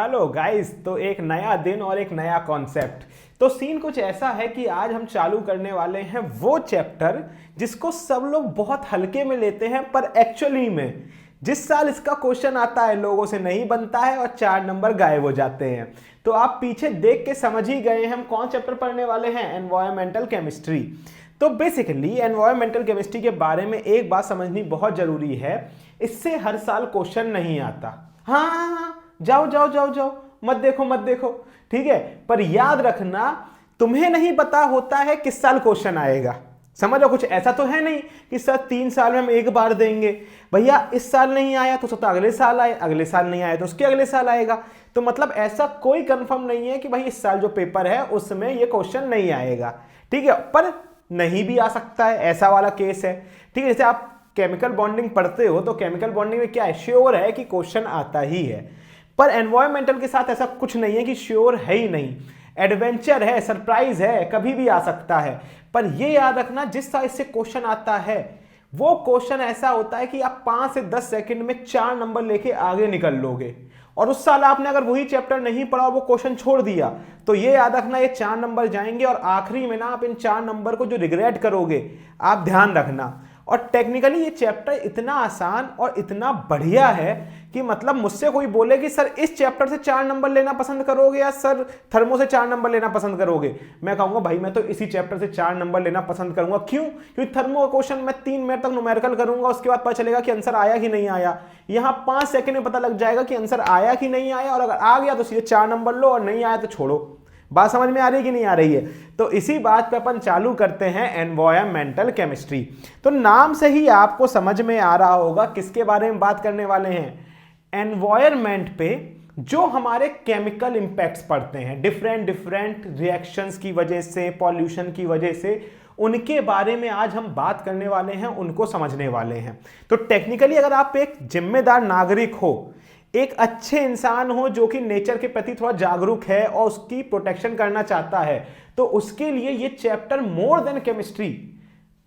Hello guys. तो एक नया दिन और एक नया कॉन्सेप्ट। तो सीन कुछ ऐसा है कि आज हम चालू करने वाले हैं वो चैप्टर जिसको सब लोग बहुत हल्के में लेते हैं, पर एक्चुअली में जिस साल इसका क्वेश्चन आता है लोगों से नहीं बनता है और 4 नंबर गायब हो जाते हैं। तो आप पीछे देख के समझ ही गए हम कौन चैप्टर पढ़ने वाले हैं, एनवायरमेंटल केमिस्ट्री। तो बेसिकली एनवायरमेंटल केमिस्ट्री के बारे में एक बात समझनी बहुत जरूरी है, इससे हर साल क्वेश्चन नहीं आता। हाँ हाँ हाँ, जाओ जाओ जाओ जाओ, मत देखो, ठीक है। पर याद रखना, तुम्हें नहीं पता होता है किस साल क्वेश्चन आएगा। समझो, कुछ ऐसा तो है नहीं कि सर 3 साल में हम एक बार देंगे। भैया इस साल नहीं आया तो सकता अगले साल आए, अगले साल नहीं आया तो उसके अगले साल आएगा। तो मतलब ऐसा कोई कंफर्म नहीं है कि भाई इस साल जो पेपर है उसमें ये क्वेश्चन नहीं आएगा, ठीक है। पर नहीं भी आ सकता है, ऐसा वाला केस है, ठीक है। जैसे आप केमिकल बॉन्डिंग पढ़ते हो तो केमिकल बॉन्डिंग में क्या है, श्योर है कि क्वेश्चन आता ही है। पर एनवायरमेंटल के साथ ऐसा कुछ नहीं है कि श्योर है ही नहीं, एडवेंचर है, सरप्राइज है, कभी भी आ सकता है। पर ये याद रखना, जिस साइज से क्वेश्चन आता है वो क्वेश्चन ऐसा होता है कि आप 5 से 10 सेकंड में 4 नंबर लेके आगे निकल लोगे। और उस साल आपने अगर वही चैप्टर नहीं पढ़ा और वो क्वेश्चन छोड़ दिया तो ये याद रखना, ये 4 नंबर जाएंगे और आखिरी में ना आप इन 4 नंबर को जो रिग्रेट करोगे, आप ध्यान रखना। और टेक्निकली ये चैप्टर इतना आसान और इतना बढ़िया है कि मतलब मुझसे कोई बोले कि सर इस चैप्टर से 4 नंबर लेना पसंद करोगे या सर थर्मो से 4 नंबर लेना पसंद करोगे, मैं कहूंगा भाई मैं तो इसी चैप्टर से 4 नंबर लेना पसंद करूंगा। क्यों? क्योंकि थर्मो का क्वेश्चन मैं 3 मिनट तक न्यूमेरिकल करूंगा, उसके बाद पता चलेगा कि आंसर आया कि नहीं आया। यहां 5 सेकंड में पता लग जाएगा कि आंसर आया कि नहीं आया, और अगर आ गया तो सीधे 4 नंबर लो और नहीं आया तो छोड़ो। बात समझ में आ रही है कि नहीं आ रही है? तो इसी बात पे अपन चालू करते हैं एनवायरमेंटल केमिस्ट्री। तो नाम से ही आपको समझ में आ रहा होगा किसके बारे में बात करने वाले हैं। एनवायरमेंट पे जो हमारे केमिकल इंपैक्ट्स पड़ते हैं डिफरेंट डिफरेंट रिएक्शंस की वजह से, पॉल्यूशन की वजह से, उनके बारे में आज हम बात करने वाले हैं, उनको समझने वाले हैं। तो टेक्निकली अगर आप एक जिम्मेदार नागरिक हो, एक अच्छे इंसान हो जो कि नेचर के प्रति थोड़ा जागरूक है और उसकी प्रोटेक्शन करना चाहता है, तो उसके लिए ये चैप्टर मोर देन केमिस्ट्री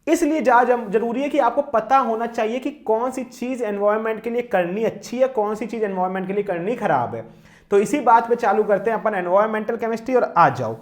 इसलिए जरूरी है कि आपको पता होना चाहिए कि कौन सी चीज एनवायरनमेंट के लिए करनी अच्छी है, कौन सी चीज एनवायरनमेंट के लिए करनी खराब है। तो इसी बात पे चालू करते हैं अपन एनवायरमेंटल केमिस्ट्री, और आ जाओ।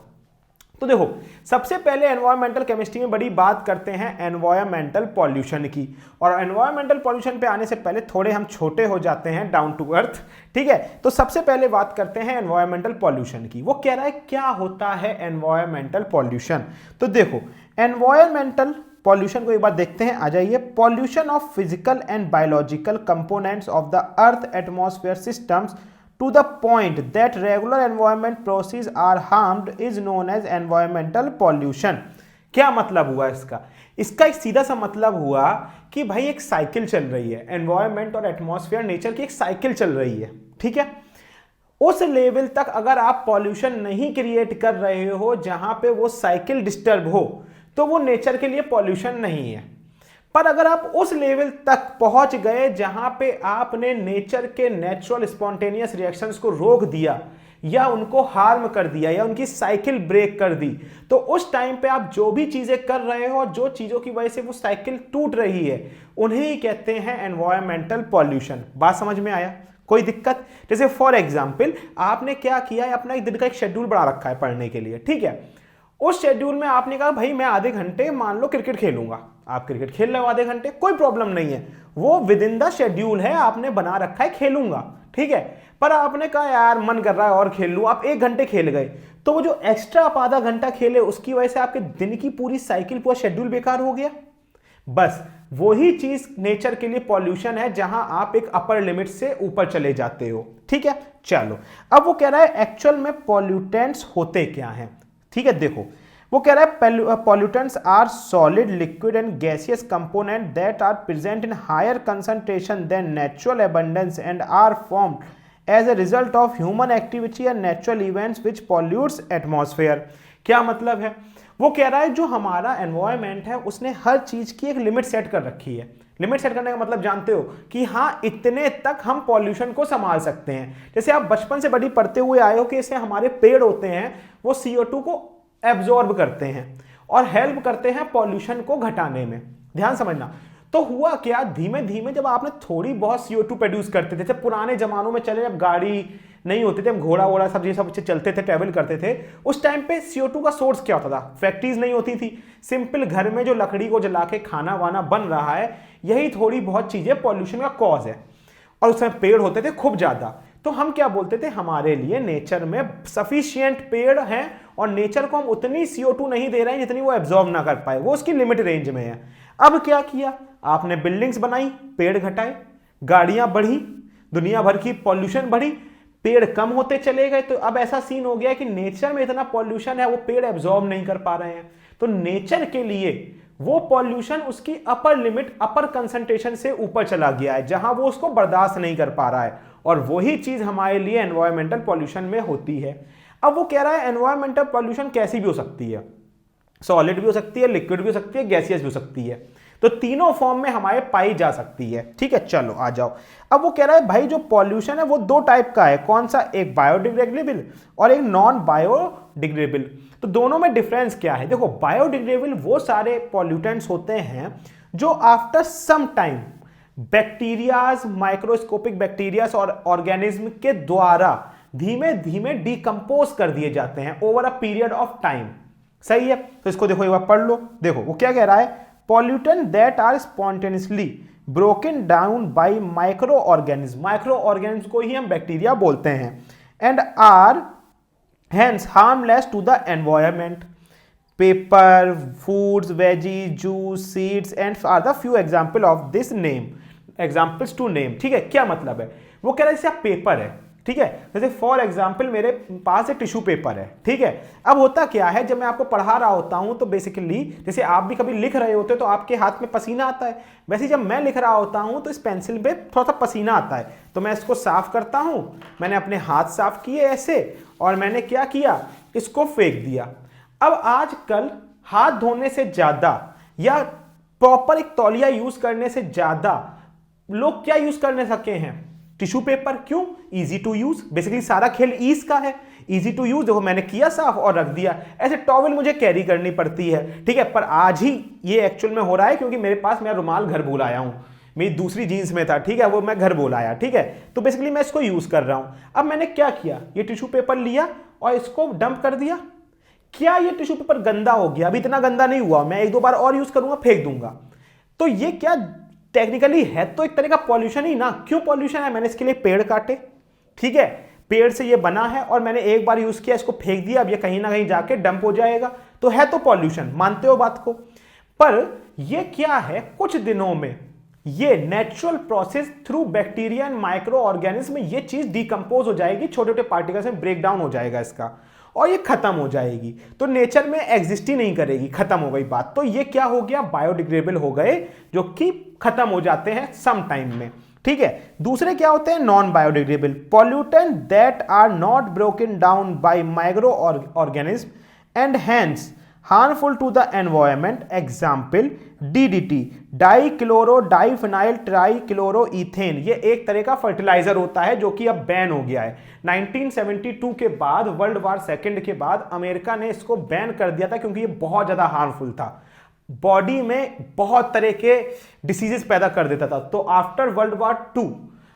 तो देखो, सबसे पहले एनवायरमेंटल केमिस्ट्री में बड़ी बात करते हैं एनवायरमेंटल पॉल्यूशन की। और एनवायरमेंटल पॉल्यूशन पे आने से पहले थोड़े हम छोटे हो जाते हैं, डाउन टू अर्थ, ठीक है। तो सबसे पहले बात करते हैं एनवायरमेंटल पॉल्यूशन की। वो कह रहा है क्या होता है एनवायरमेंटल पॉल्यूशन। तो देखो, एनवायरमेंटल पॉल्यूशन को एक बार देखते हैं, आ जाइए। Pollution of physical and biological components of the earth atmosphere systems to the point that regular environment processes are harmed is known as environmental pollution। क्या मतलब हुआ इसका? इसका एक सीधा सा मतलब हुआ कि भाई एक साइकिल चल रही है, एनवायरमेंट और एटमॉस्फेयर नेचर की एक साइकिल चल रही है, ठीक है। उस लेवल तक अगर आप पॉल्यूशन नहीं क्रिएट कर रहे हो जहां पे वो साइकिल डिस्टर्ब हो, तो वो नेचर के लिए पॉल्यूशन नहीं है। पर अगर आप उस लेवल तक पहुंच गए जहां पे आपने नेचर के नेचुरल स्पॉन्टेनियस रिएक्शंस को रोक दिया या उनको हार्म कर दिया या उनकी साइकिल ब्रेक कर दी, तो उस टाइम पे आप जो भी चीजें कर रहे हो और जो चीजों की वजह से वो साइकिल टूट रही है, उन्हें ही कहते हैं एनवायरमेंटल पॉल्यूशन। बात समझ में आया? कोई दिक्कत? जैसे फॉर एग्जाम्पल आपने क्या किया है, अपना एक दिन का एक शेड्यूल बना रखा है पढ़ने के लिए, ठीक है। उस शेड्यूल में आपने कहा भाई मैं आधे घंटे मान लो क्रिकेट खेलूंगा। आप क्रिकेट खेल रहे हो आधे घंटे, कोई प्रॉब्लम नहीं है, वो विद इन द शेड्यूल है, आपने बना रखा है खेलूंगा, ठीक है। पर आपने कहा यार मन कर रहा है और खेल लूं, आप 1 घंटे खेल गए, तो वो जो एक्स्ट्रा आप आधा घंटा खेले उसकी वजह से आपके दिन की पूरी साइकिल, पूरा शेड्यूल बेकार हो गया। बस वही चीज नेचर के लिए पॉल्यूशन है, जहां आप एक अपर लिमिट से ऊपर चले जाते हो, ठीक है। चलो, अब वो कह रहा है एक्चुअल में पॉल्यूटेंट्स होते क्या हैं, ठीक है। देखो, वो कह रहा है pollutants are solid, liquid and gaseous component that are present in higher concentration than natural abundance and are formed as a result of human activity and natural events which pollutes atmosphere. क्या मतलब है? वो कह रहा है जो हमारा environment है उसने हर चीज की एक लिमिट सेट कर रखी है। लिमिट सेट करने का मतलब जानते हो कि हाँ इतने तक हम पॉल्यूशन को संभाल सकते हैं। जैसे आप बचपन से बड़ी पढ़ते हुए आए हो कि ऐसे हमारे पेड़ होते हैं, वो CO2 को एब्जॉर्ब करते हैं और हेल्प करते हैं पॉल्यूशन को घटाने में। ध्यान समझना। तो हुआ क्या, धीमे धीमे जब आपने थोड़ी बहुत CO2 प्रोड्यूस करते थे, जैसे पुराने जमानों में चले, जब गाड़ी नहीं होते थे, हम घोड़ा वोड़ा सब ये सब चलते थे, ट्रैवल करते थे, उस टाइम पे CO2 का सोर्स क्या होता था? फैक्ट्रीज नहीं होती थी, सिंपल घर में जो लकड़ी को जला के खाना वाना बन रहा है, यही थोड़ी बहुत चीजें पॉल्यूशन का कॉज है। और उस समय पेड़ होते थे खूब ज्यादा, तो हम क्या बोलते थे, हमारे लिए नेचर में सफिशिएंट पेड़ हैं और नेचर को हम उतनी CO2 नहीं दे रहे हैं जितनी वो एब्जॉर्ब ना कर पाए, वो उसकी लिमिट रेंज में है। अब क्या किया आपने? बिल्डिंग्स बनाई, पेड़ घटाए, गाड़ियां बढ़ी, दुनिया भर की पॉल्यूशन बढ़ी, पेड़ कम होते चले गए। तो अब ऐसा सीन हो गया कि नेचर में इतना पॉल्यूशन है, वो पेड़ एब्जॉर्ब नहीं कर पा रहे हैं। तो नेचर के लिए वो पॉल्यूशन उसकी अपर लिमिट, अपर कंसंट्रेशन से ऊपर चला गया है, जहां वो उसको बर्दाश्त नहीं कर पा रहा है। और वही चीज हमारे लिए एनवायरमेंटल पॉल्यूशन में होती है। अब वो कह रहा है एनवायरमेंटल पॉल्यूशन कैसी भी हो सकती है, सॉलिड भी हो सकती है, लिक्विड भी हो सकती है, गैसियस भी हो सकती है। तो तीनों फॉर्म में हमारे पाई जा सकती है। ठीक है, चलो आ जाओ। अब वो कह रहा है भाई जो पॉल्यूशन है वो दो टाइप का है, कौन सा? एक बायोडिग्रेडेबल और एक नॉन बायोडिग्रेडेबल। तो दोनों में डिफरेंस क्या है? देखो, बायोडिग्रेडेबल वो सारे पॉल्यूटेंट्स होते हैं जो after some time bacterias, microscopic bacterias और ऑर्गेनिज्म के द्वारा धीमे धीमे डिकम्पोज कर दिए जाते हैं over a period of time. सही है, तो इसको देखो एक बार पढ़ लो। देखो वो क्या कह रहा है, pollutant that are spontaneously broken down by micro organism, micro organism को ही हम बैक्टीरिया बोलते हैं, and are hence harmless to the environment. Paper, foods, veggies, juice, seeds and are the few example of this name, examples to name. ठीक है, क्या मतलब है? वो कह रहा है जैसे पेपर है, ठीक है, जैसे फॉर एग्जाम्पल मेरे पास एक टिश्यू पेपर है, ठीक है। अब होता क्या है, जब मैं आपको पढ़ा रहा होता हूं तो बेसिकली जैसे आप भी कभी लिख रहे होते तो आपके हाथ में पसीना आता है, वैसे जब मैं लिख रहा होता हूं तो इस पेंसिल पे थोड़ा सा पसीना आता है, तो मैं इसको साफ करता हूं, मैंने अपने हाथ साफ किए ऐसे, और मैंने क्या किया, इसको फेंक दिया। अब आजकल हाथ धोने से ज्यादा या प्रॉपर एक तौलिया यूज करने से ज्यादा लोग क्या यूज करने सके हैं, टिश्यू पेपर। क्यों? इजी टू यूज, बेसिकली सारा खेल ईज का है, इजी टू यूज। देखो मैंने किया साफ और रख दिया। ऐसे टॉवल मुझे कैरी करनी पड़ती है, ठीक है, पर आज ही ये एक्चुअल में हो रहा है क्योंकि मेरे पास मेरा रुमाल घर भूल आया हूं, मेरी दूसरी जीन्स में था, ठीक है, वो मैं घर भूल आया, ठीक है, तो बेसिकली मैं इसको यूज कर रहा हूं। अब मैंने क्या किया, ये टिश्यू पेपर लिया और इसको डंप कर दिया। क्या ये टिश्यू पेपर गंदा हो गया? अभी इतना गंदा नहीं हुआ, मैं एक दो बार और यूज करूंगा, फेंक दूंगा। तो ये क्या टेक्निकली है तो एक तरह का पॉल्यूशन ही ना। क्यों पॉल्यूशन है? मैंने इसके लिए पेड़ काटे, ठीक है, पेड़ से ये बना है और मैंने एक बार यूज किया, इसको फेंक दिया, अब ये कहीं ना कहीं जाके डंप हो जाएगा, तो है तो पॉल्यूशन, मानते हो बात को। पर ये क्या है, कुछ दिनों में ये natural process through bacteria and micro organism ये चीज डिकम्पोज हो जाएगी, छोटे छोटे पार्टिकल्स में ब्रेक डाउन हो जाएगा इसका, और ये खत्म हो जाएगी, तो नेचर में एग्जिस्ट ही नहीं करेगी, खत्म हो गई बात। तो ये क्या हो गया, बायोडिग्रेडेबल हो गए, जो कि खत्म हो जाते हैं सम टाइम में, ठीक है। दूसरे क्या होते हैं, non biodegradable, pollutant that are not broken down by micro organism and hence harmful to the environment. Example DDT, dichloro diphenyl trichloroethane. ये एक तरह का फर्टिलाइजर होता है जो कि अब बैन हो गया है। 1972 के बाद, वर्ल्ड वार सेकेंड के बाद अमेरिका ने इसको बैन कर दिया था क्योंकि ये बहुत ज्यादा हार्मफुल था, बॉडी में बहुत तरह के डिसीजेस पैदा कर देता था। तो आफ्टर वर्ल्ड वार 2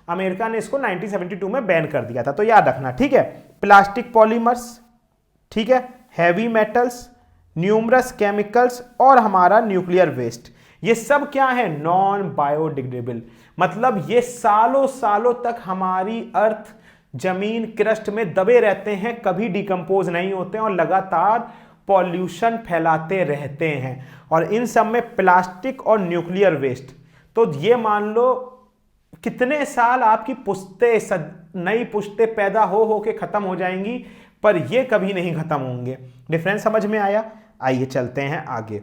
अमेरिका ने इसको 1972 में बैन कर दिया था, तो याद रखना, ठीक है। प्लास्टिक पॉलीमर्स, ठीक है, हैवी मेटल्स, न्यूमरस केमिकल्स और हमारा न्यूक्लियर वेस्ट, ये सब क्या है, नॉन बायोडिग्रेडेबल। मतलब ये सालों सालों तक हमारी अर्थ, जमीन, क्रस्ट में दबे रहते हैं, कभी डिकम्पोज नहीं होते हैं और लगातार पॉल्यूशन फैलाते रहते हैं। और इन सब में प्लास्टिक और न्यूक्लियर वेस्ट, तो ये मान लो कितने साल आपकी पुश्ते, नई पुश्ते पैदा हो के खत्म हो जाएंगी, पर ये कभी नहीं खत्म होंगे। डिफरेंस समझ में आया? आइए चलते हैं आगे।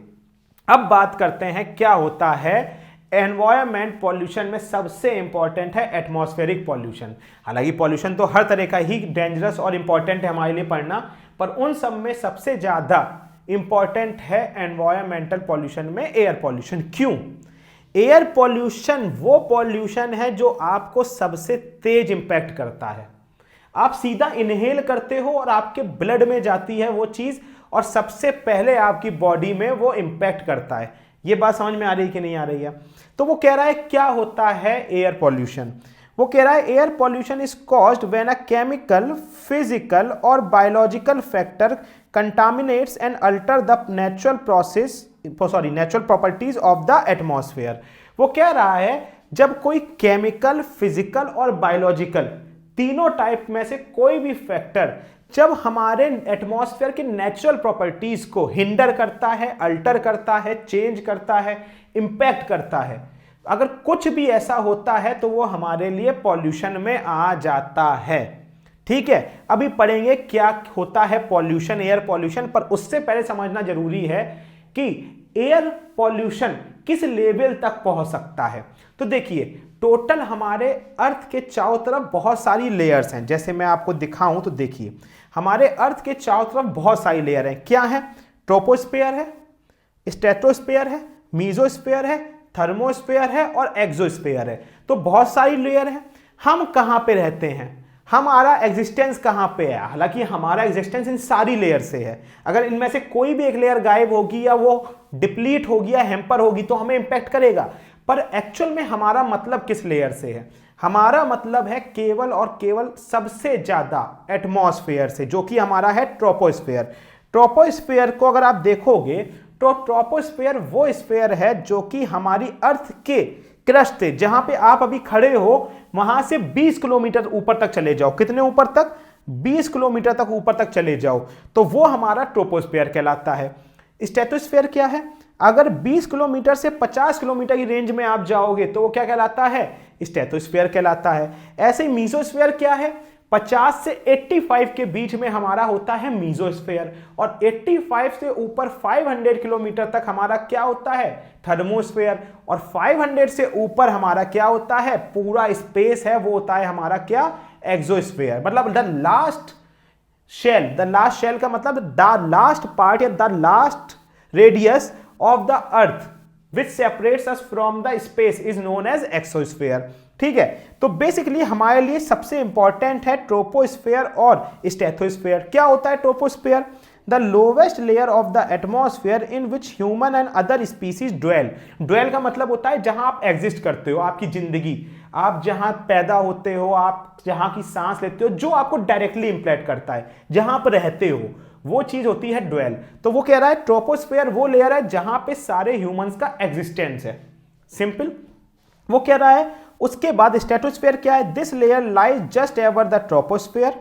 अब बात करते हैं क्या होता है एनवायरमेंट पॉल्यूशन में। सबसे इंपॉर्टेंट है एटमॉस्फेरिक पॉल्यूशन। हालांकि पॉल्यूशन तो हर तरह का ही डेंजरस और इंपॉर्टेंट है हमारे लिए पढ़ना, पर उन सब में सबसे ज्यादा इंपॉर्टेंट है एनवायरमेंटल पॉल्यूशन में एयर पॉल्यूशन। क्यों? एयर पॉल्यूशन वो पॉल्यूशन है जो आपको सबसे तेज इंपैक्ट करता है। आप सीधा इनहेल करते हो और आपके ब्लड में जाती है वो चीज, और सबसे पहले आपकी बॉडी में वो इंपैक्ट करता है। ये बात समझ में आ रही कि नहीं आ रही है? तो वो कह रहा है क्या होता है एयर पॉल्यूशन। वो कह रहा है air pollution is caused when a chemical, physical और biological factor contaminates and alter the natural properties of the atmosphere. वो कह रहा है जब कोई केमिकल, फिजिकल और बायोलॉजिकल तीनों टाइप में से कोई भी फैक्टर जब हमारे एटमॉस्फेयर की नेचुरल प्रॉपर्टीज को हिंडर करता है, अल्टर करता है, चेंज करता है, इंपैक्ट करता है, अगर कुछ भी ऐसा होता है तो वो हमारे लिए पॉल्यूशन में आ जाता है। ठीक है, अभी पढ़ेंगे क्या होता है पॉल्यूशन, एयर पॉल्यूशन, पर उससे पहले समझना जरूरी है कि एयर पॉल्यूशन किस लेवल तक पहुंच सकता है। तो देखिए टोटल हमारे अर्थ के चारों तरफ बहुत सारी लेयर्स हैं। जैसे मैं आपको दिखाऊं तो देखिए हमारे अर्थ के चारों तरफ बहुत सारी लेयर हैं। क्या है? ट्रोपोस्फेयर है, स्ट्रेटोस्फेयर है, मीजोस्फेयर है, थर्मोस्फेयर है और एक्सोस्फेयर है। तो बहुत सारी लेयर हैं। हम कहां पे रहते हैं, हमारा एग्जिस्टेंस कहां पे है? हालांकि हमारा एग्जिस्टेंस इन सारी लेयर से है। अगर इनमें से कोई भी एक लेयर गायब होगी या वो डिप्लीट होगी या हैम्पर होगी तो हमें इंपैक्ट करेगा। पर एक्चुअल में हमारा मतलब किस लेयर से है? हमारा मतलब है केवल और केवल सबसे ज्यादा एटमॉस्फेयर से, जो कि हमारा है ट्रोपोस्फेयर। ट्रोपोस्फेयर को अगर आप देखोगे तो ट्रोपोस्फेयर वो स्फेयर है जो कि हमारी अर्थ के क्रस्ट से, जहां पे आप अभी खड़े हो वहां से 20 किलोमीटर ऊपर तक चले जाओ। कितने ऊपर तक? 20 किलोमीटर तक ऊपर तक चले जाओ तो वो हमारा ट्रोपोस्फेयर कहलाता है। स्ट्रेटोस्फेयर क्या है? अगर 20 किलोमीटर से 50 किलोमीटर की रेंज में आप जाओगे तो वो क्या कहलाता है? स्ट्रेटोस्फेयर कहलाता है। ऐसे ही मीजोस्फेयर क्या है? 50 से 85 के बीच में हमारा होता है मीजोस्फेयर, और 85 से ऊपर 500 किलोमीटर तक हमारा क्या होता है? थर्मोस्फेयर, और 500 से ऊपर हमारा क्या होता है? पूरा स्पेस है वो होता है हमारा क्या? एक्सोस्फेयर। मतलब the last shell, the last shell का मतलब द लास्ट पार्ट या the last radius of the earth which separates us from the space is known as exosphere। ठीक है, तो बेसिकली हमारे लिए सबसे इंपॉर्टेंट है ट्रोपोस्फेयर और स्ट्रेटोस्फेयर। क्या होता है troposphere? The lowest layer of the atmosphere in which human and other species dwell. Dwell का मतलब होता है जहां आप एग्जिस्ट करते हो, आपकी जिंदगी, आप जहां पैदा होते हो, आप जहां की सांस लेते हो, जो आपको डायरेक्टली इंप्लेक्ट करता है, जहां पर रहते हो, वो चीज होती है ड्वेल। तो वो कह रहा है ट्रोपोस्फेयर वो लेयर है जहां पे सारे ह्यूमंस का एग्जिस्टेंस है। सिंपल। वो कह रहा है उसके बाद स्ट्रेटोस्फेयर क्या है? This layer lies just ever the troposphere.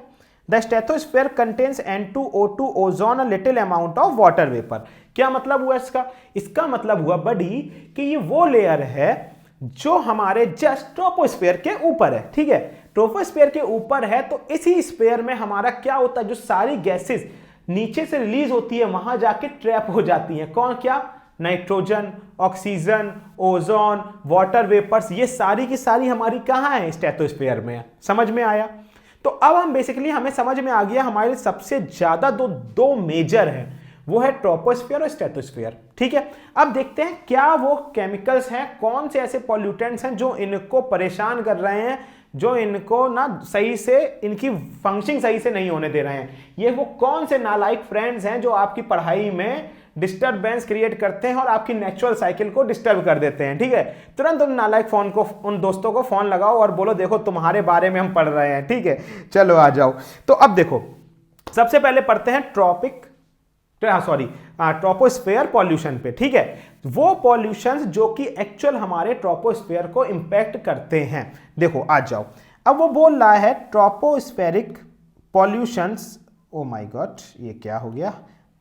The stratosphere contains N2O2 ozone, a little amount of water vapour. क्या मतलब हुआ इसका? इसका मतलब हुआ बड़ी कि ये वो लेयर है जो हमारे जस्ट ट्रोपोस्फेयर के ऊपर है। ठीक है, ट्रोपोस्फेयर के ऊपर है तो इसी स्फेयर में हमारा क्या होता है? जो सारी गैसेस नीचे से रिलीज होती है वहां जाके ट्रैप हो जाती हैं। कौन? क्या? Nitrogen, oxygen, ozone, water vapours, ये सारी की सारी हमारी कहां है? स्ट्रेटोस्फेयर में है। समझ में आया? तो अब हम बेसिकली हमें समझ में आ गया हमारे सबसे ज्यादा दो मेजर हैं, वो है ट्रोपोस्फेयर और स्ट्रेटोस्फेयर। ठीक है, अब देखते हैं क्या वो केमिकल्स हैं, कौन से ऐसे पॉल्यूटेंट्स हैं जो इनको परेशान कर रहे हैं, जो इनको ना सही से इनकी फंक्शनिंग सही से नहीं होने दे रहे हैं। ये वो कौन से नालायक फ्रेंड्स हैं जो आपकी पढ़ाई में डिस्टर्बेंस क्रिएट करते हैं और आपकी नेचुरल साइकिल को डिस्टर्ब कर देते हैं। ठीक है, तुरंत उन नालायक उन दोस्तों को फोन लगाओ और बोलो देखो तुम्हारे बारे में हम पढ़ रहे हैं। ठीक है, चलो आ जाओ। तो अब देखो सबसे पहले पढ़ते हैं ट्रोपोस्फेयर पॉल्यूशन पे। ठीक है, वो पॉल्यूशंस जो कि एक्चुअल हमारे ट्रोपोस्फेयर को इंपैक्ट करते हैं। देखो आ जाओ, अब वो बोल रहा है tropospheric pollutions, oh my God ये क्या हो गया?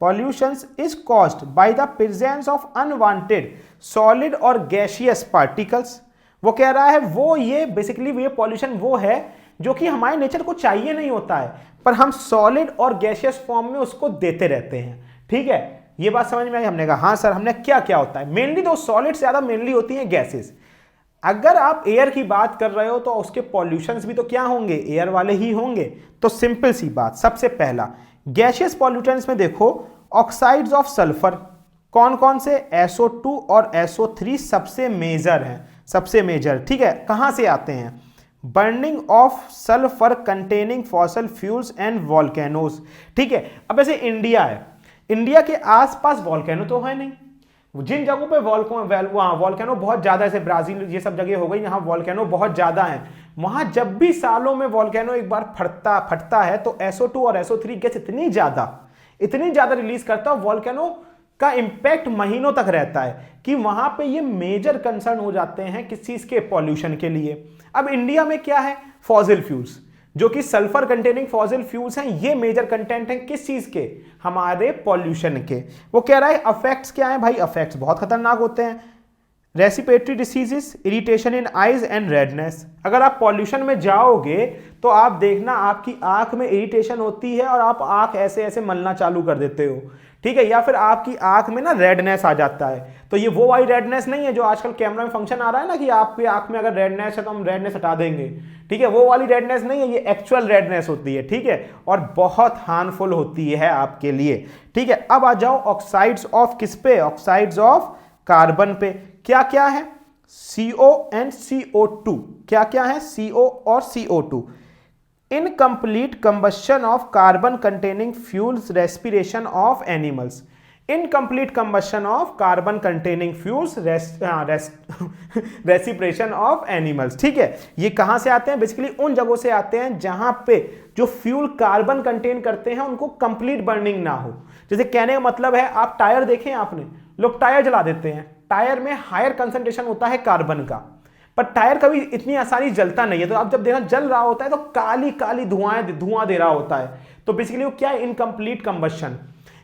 Pollutions is caused by the presence of unwanted solid और गैसियस पार्टिकल्स। वो कह रहा है वो ये बेसिकली ये पॉल्यूशन वो है जो कि हमारे नेचर को चाहिए नहीं होता है, पर हम सॉलिड और गैसियस फॉर्म में उसको देते रहते हैं। ठीक है, ये बात समझ में आई? हमने कहा हाँ सर, हमने क्या क्या होता है? मेनली दो सॉलिड से ज्यादा मेनली होती हैं गैसेस। अगर आप एयर की बात कर रहे हो तो उसके पॉल्यूशंस भी तो क्या होंगे? एयर वाले ही होंगे। तो सिंपल सी बात, सबसे पहला गैसियस पॉल्यूटेंट्स में देखो ऑक्साइड्स ऑफ सल्फर। कौन कौन से? SO2 और SO3 सबसे मेजर हैं, सबसे मेजर। ठीक है, कहां से आते हैं? Burning of sulphur containing fossil fuels and volcanoes. ठीक है, अब ऐसे इंडिया है, इंडिया के आसपास वॉल्केनो तो है नहीं, जिन जगहों पे वॉल्केनो बहुत ज्यादा, जैसे ब्राजील ये सब जगह हो गई यहाँ वॉल्केनो बहुत ज्यादा है, वहां जब भी सालों में वॉल्केनो एक बार फटता है तो SO2 और SO3 गैस इतनी ज्यादा रिलीज करता है, वॉल्केनो का इंपैक्ट महीनों तक रहता है कि वहां पे ये मेजर कंसर्न हो जाते हैं किस चीज के, पॉल्यूशन के लिए। अब इंडिया में क्या है, फॉसिल फ्यूल्स, जो कि सल्फर कंटेनिंग फॉसिल फ्यूल्स हैं, ये मेजर कंटेंट हैं किस चीज के, हमारे पॉल्यूशन के। वो कह रहा है अफेक्ट्स क्या है भाई, अफेक्ट्स बहुत खतरनाक होते हैं। Respiratory diseases, irritation in eyes and redness. अगर आप पॉल्यूशन में जाओगे तो आप देखना आपकी आंख में इरिटेशन होती है और आप आंख ऐसे ऐसे मलना चालू कर देते हो, ठीक है, या फिर आपकी आंख में ना रेडनेस आ जाता है। तो ये वो वाली रेडनेस नहीं है जो आजकल कैमरा में फंक्शन आ रहा है ना कि आपकी आंख में अगर रेडनेस है तो हम रेडनेस हटा देंगे, ठीक है, वो वाली रेडनेस नहीं है, ये एक्चुअल रेडनेस होती है, ठीक है, और बहुत हार्मफुल होती है आपके लिए, ठीक है। अब आ जाओ ऑक्साइड्स ऑफ किस पे, ऑक्साइड्स ऑफ कार्बन पे। क्या क्या है, CO एंड CO2। क्या क्या है, CO और CO2। Incomplete combustion of carbon containing fuels, respiration of animals. Incomplete combustion of carbon containing fuels, respiration of animals, ठीक है। ये कहां से आते हैं, बेसिकली उन जगहों से आते हैं जहां पे जो फ्यूल कार्बन कंटेन करते हैं उनको कंप्लीट बर्निंग ना हो। जैसे कहने का मतलब है, आप टायर देखें आपने, लोग टायर जला देते हैं, टायर में हायर कंसंट्रेशन होता है कार्बन का, पर टायर कभी इतनी आसानी जलता नहीं है। तो आप जब देखना जल रहा होता है तो काली काली धुआं दे रहा होता है, तो बेसिकली वो क्या है, इनकम्प्लीट कंबशन।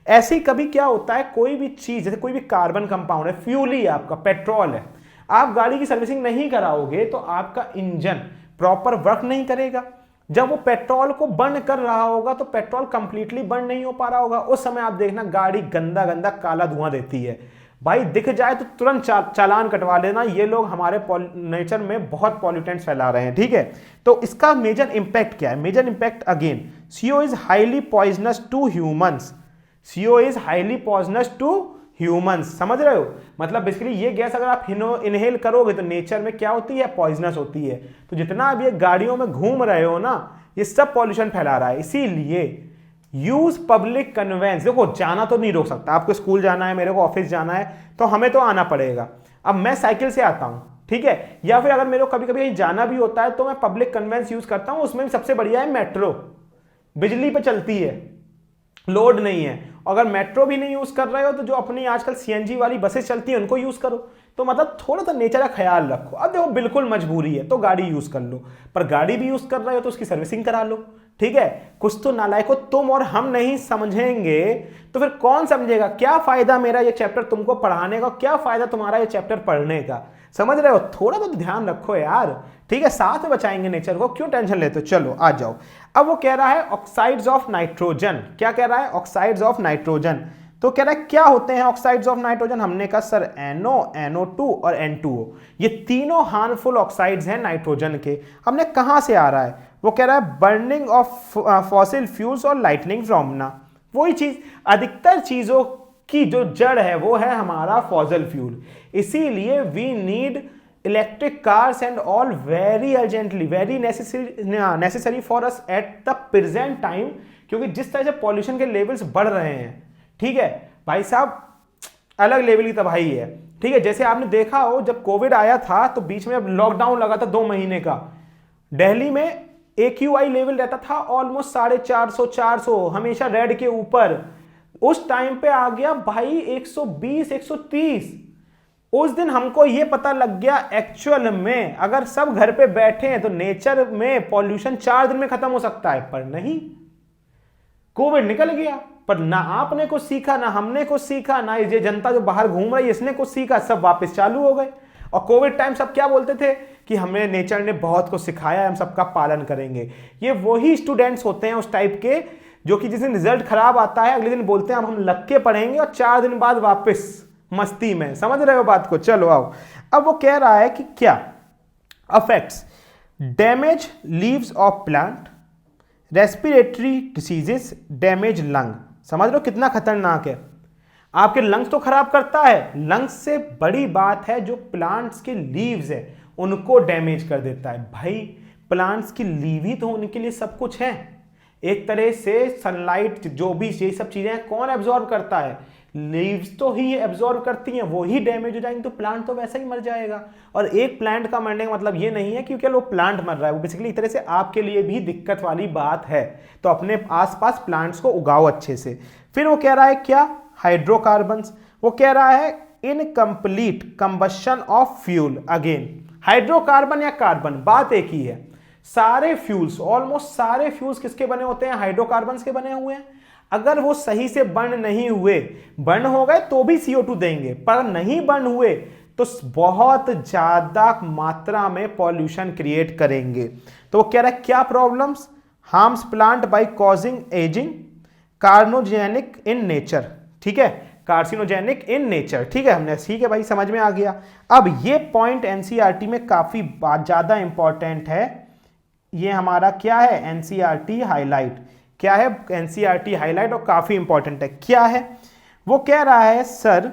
ऐसे ही कभी क्या होता है, कोई भी चीज, जैसे कोई भी कार्बन कंपाउंड है, फ्यूल ही है आपका, पेट्रोल है, आप गाड़ी की सर्विसिंग नहीं कराओगे तो आपका इंजन प्रॉपर वर्क नहीं करेगा। जब वो पेट्रोल को बर्न कर रहा होगा तो पेट्रोल कंप्लीटली बर्न नहीं हो पा रहा होगा, उस समय आप देखना गाड़ी गंदा गंदा काला धुआं देती है। भाई दिख जाए तो तुरंत चालान कटवा लेना, ये लोग हमारे नेचर में बहुत पॉल्यूटेंट्स फैला रहे हैं, ठीक है। तो इसका मेजर इंपैक्ट क्या है, major impact again, CO is highly poisonous to humans. CO is highly poisonous to humans, समझ रहे हो, मतलब बेसिकली ये गैस अगर आप इनहेल करोगे तो नेचर में क्या होती है, पॉइजनस होती है। तो जितना अब ये गाड़ियों में घूम रहे हो ना, ये सब पॉल्यूशन फैला रहा है। इसीलिए यूज पब्लिक कन्वेंस। देखो जाना तो नहीं रोक सकता, आपको स्कूल जाना है, मेरे को ऑफिस जाना है, तो हमें तो आना पड़ेगा। अब मैं साइकिल से आता हूं, ठीक है, या फिर अगर मेरे को कभी कभी कहीं जाना भी होता है तो मैं पब्लिक कन्वेंस यूज करता हूं। उसमें भी सबसे बढ़िया है मेट्रो, बिजली पे चलती है, लोड नहीं है। अगर मेट्रो भी नहीं यूज कर रहे हो तो जो अपनी आजकल CNG वाली बसेस चलती है उनको यूज करो। तो मतलब थोड़ा सा नेचर का ख्याल रखो। अब देखो बिल्कुल मजबूरी है तो गाड़ी यूज कर लो, पर गाड़ी भी यूज कर रहे हो तो उसकी सर्विसिंग करा लो, ठीक है। कुछ तो नालायको तुम और हम नहीं समझेंगे तो फिर कौन समझेगा। क्या फायदा मेरा ये चैप्टर तुमको पढ़ाने का, क्या फायदा तुम्हारा ये चैप्टर पढ़ने का, समझ रहे हो। थोड़ा तो ध्यान रखो यार, ठीक है, साथ में बचाएंगे नेचर को, क्यों टेंशन लेते हो। चलो आ जाओ। अब वो कह रहा है ऑक्साइड्स ऑफ नाइट्रोजन। क्या कह रहा है, ऑक्साइड्स ऑफ नाइट्रोजन। तो कह रहा है क्या होते हैं ऑक्साइड्स ऑफ नाइट्रोजन। हमने कहा सर NO, NO2 और N2O, ये तीनों हार्मफुल ऑक्साइड्स हैं नाइट्रोजन के। हमने कहां से आ रहा है, वो कह रहा है बर्निंग ऑफ फॉसिल फ्यूल्स और लाइटनिंग फ्रॉमना। वही चीज, अधिकतर चीजों की जो जड़ है वो है हमारा फॉसिल फ्यूल। इसीलिए we need electric cars and all very urgently, very necessary for us at the present time, क्योंकि जिस तरह से पॉल्यूशन के लेवल्स बढ़ रहे हैं, ठीक है भाई साहब, अलग लेवल की तबाही है, ठीक है। जैसे आपने देखा हो जब कोविड आया था तो बीच में लॉकडाउन लगा था 2 महीने का, दिल्ली में AQI लेवल रहता था ऑलमोस्ट 450, 400, हमेशा रेड के ऊपर। उस टाइम पे आ गया भाई 120, 130। उस दिन हमको ये पता लग गया एक्चुअल में अगर सब घर पे बैठे हैं तो नेचर में पॉल्यूशन 4 दिन में खत्म हो सकता है, पर नहीं, कोविड निकल गया। पर ना आपने कुछ सीखा, ना हमने कुछ सीखा, ना ये जनता जो बाहर घूम रही है इसने कुछ सीखा, सब वापस चालू हो गए। और कोविड टाइम सब क्या बोलते थे कि हमें नेचर ने बहुत कुछ सिखाया, हम सबका पालन करेंगे। ये वही स्टूडेंट्स होते हैं उस टाइप के जो कि जिस दिन रिजल्ट खराब आता है अगले दिन बोलते हैं अब हम लग के पढ़ेंगे और 4 दिन बाद वापस मस्ती में। समझ रहे हो बात को। चलो आओ। अब वो कह रहा है कि क्या affects damage leaves of plant, respiratory diseases, damage lung. समझ लो कितना खतरनाक है। आपके लंग्स तो खराब करता है, लंग्स से बड़ी बात है जो प्लांट्स के लीव्स है उनको डैमेज कर देता है। भाई प्लांट्स की लीव ही तो उनके लिए सब कुछ है। एक तरह से सनलाइट जो भी ये सब चीजें कौन एब्जॉर्ब करता है, लीव्स तो ही एब्जॉर्ब करती हैं, वो ही डैमेज हो जाएंगे तो प्लांट तो वैसा ही मर जाएगा। और एक प्लांट का मरने का मतलब ये नहीं है क्योंकि वो प्लांट मर रहा है, वो बेसिकली एक तरह से आपके लिए भी दिक्कत वाली बात है। तो अपने आसपास प्लांट्स को उगाओ अच्छे से। फिर वो कह रहा है क्या, हाइड्रोकार्बन्स, वो कह रहा है incomplete combustion of fuel. Again hydrocarbon या कार्बन, बात एक ही है। सारे फ्यूल्स, ऑलमोस्ट सारे फ्यूल्स किसके बने होते हैं, हाइड्रोकार्बन्स के बने हुए हैं। अगर वो सही से बर्न नहीं हुए, बर्न हो गए तो भी CO2 देंगे, पर नहीं बर्न हुए तो बहुत ज्यादा मात्रा में पॉल्यूशन क्रिएट करेंगे। तो वो कह रहा है क्या problems, harms plant by causing ageing, carcinogenic in nature. ठीक है, कार्सिनोजेनिक इन नेचर। ठीक है, हमने ठीक है भाई, समझ में आ गया। अब ये पॉइंट एनसीईआरटी में काफी ज्यादा इंपॉर्टेंट है। ये हमारा क्या है, एनसीईआरटी हाईलाइट। क्या है, एनसीईआरटी हाईलाइट, और काफी इंपॉर्टेंट है। क्या है, वो कह रहा है sir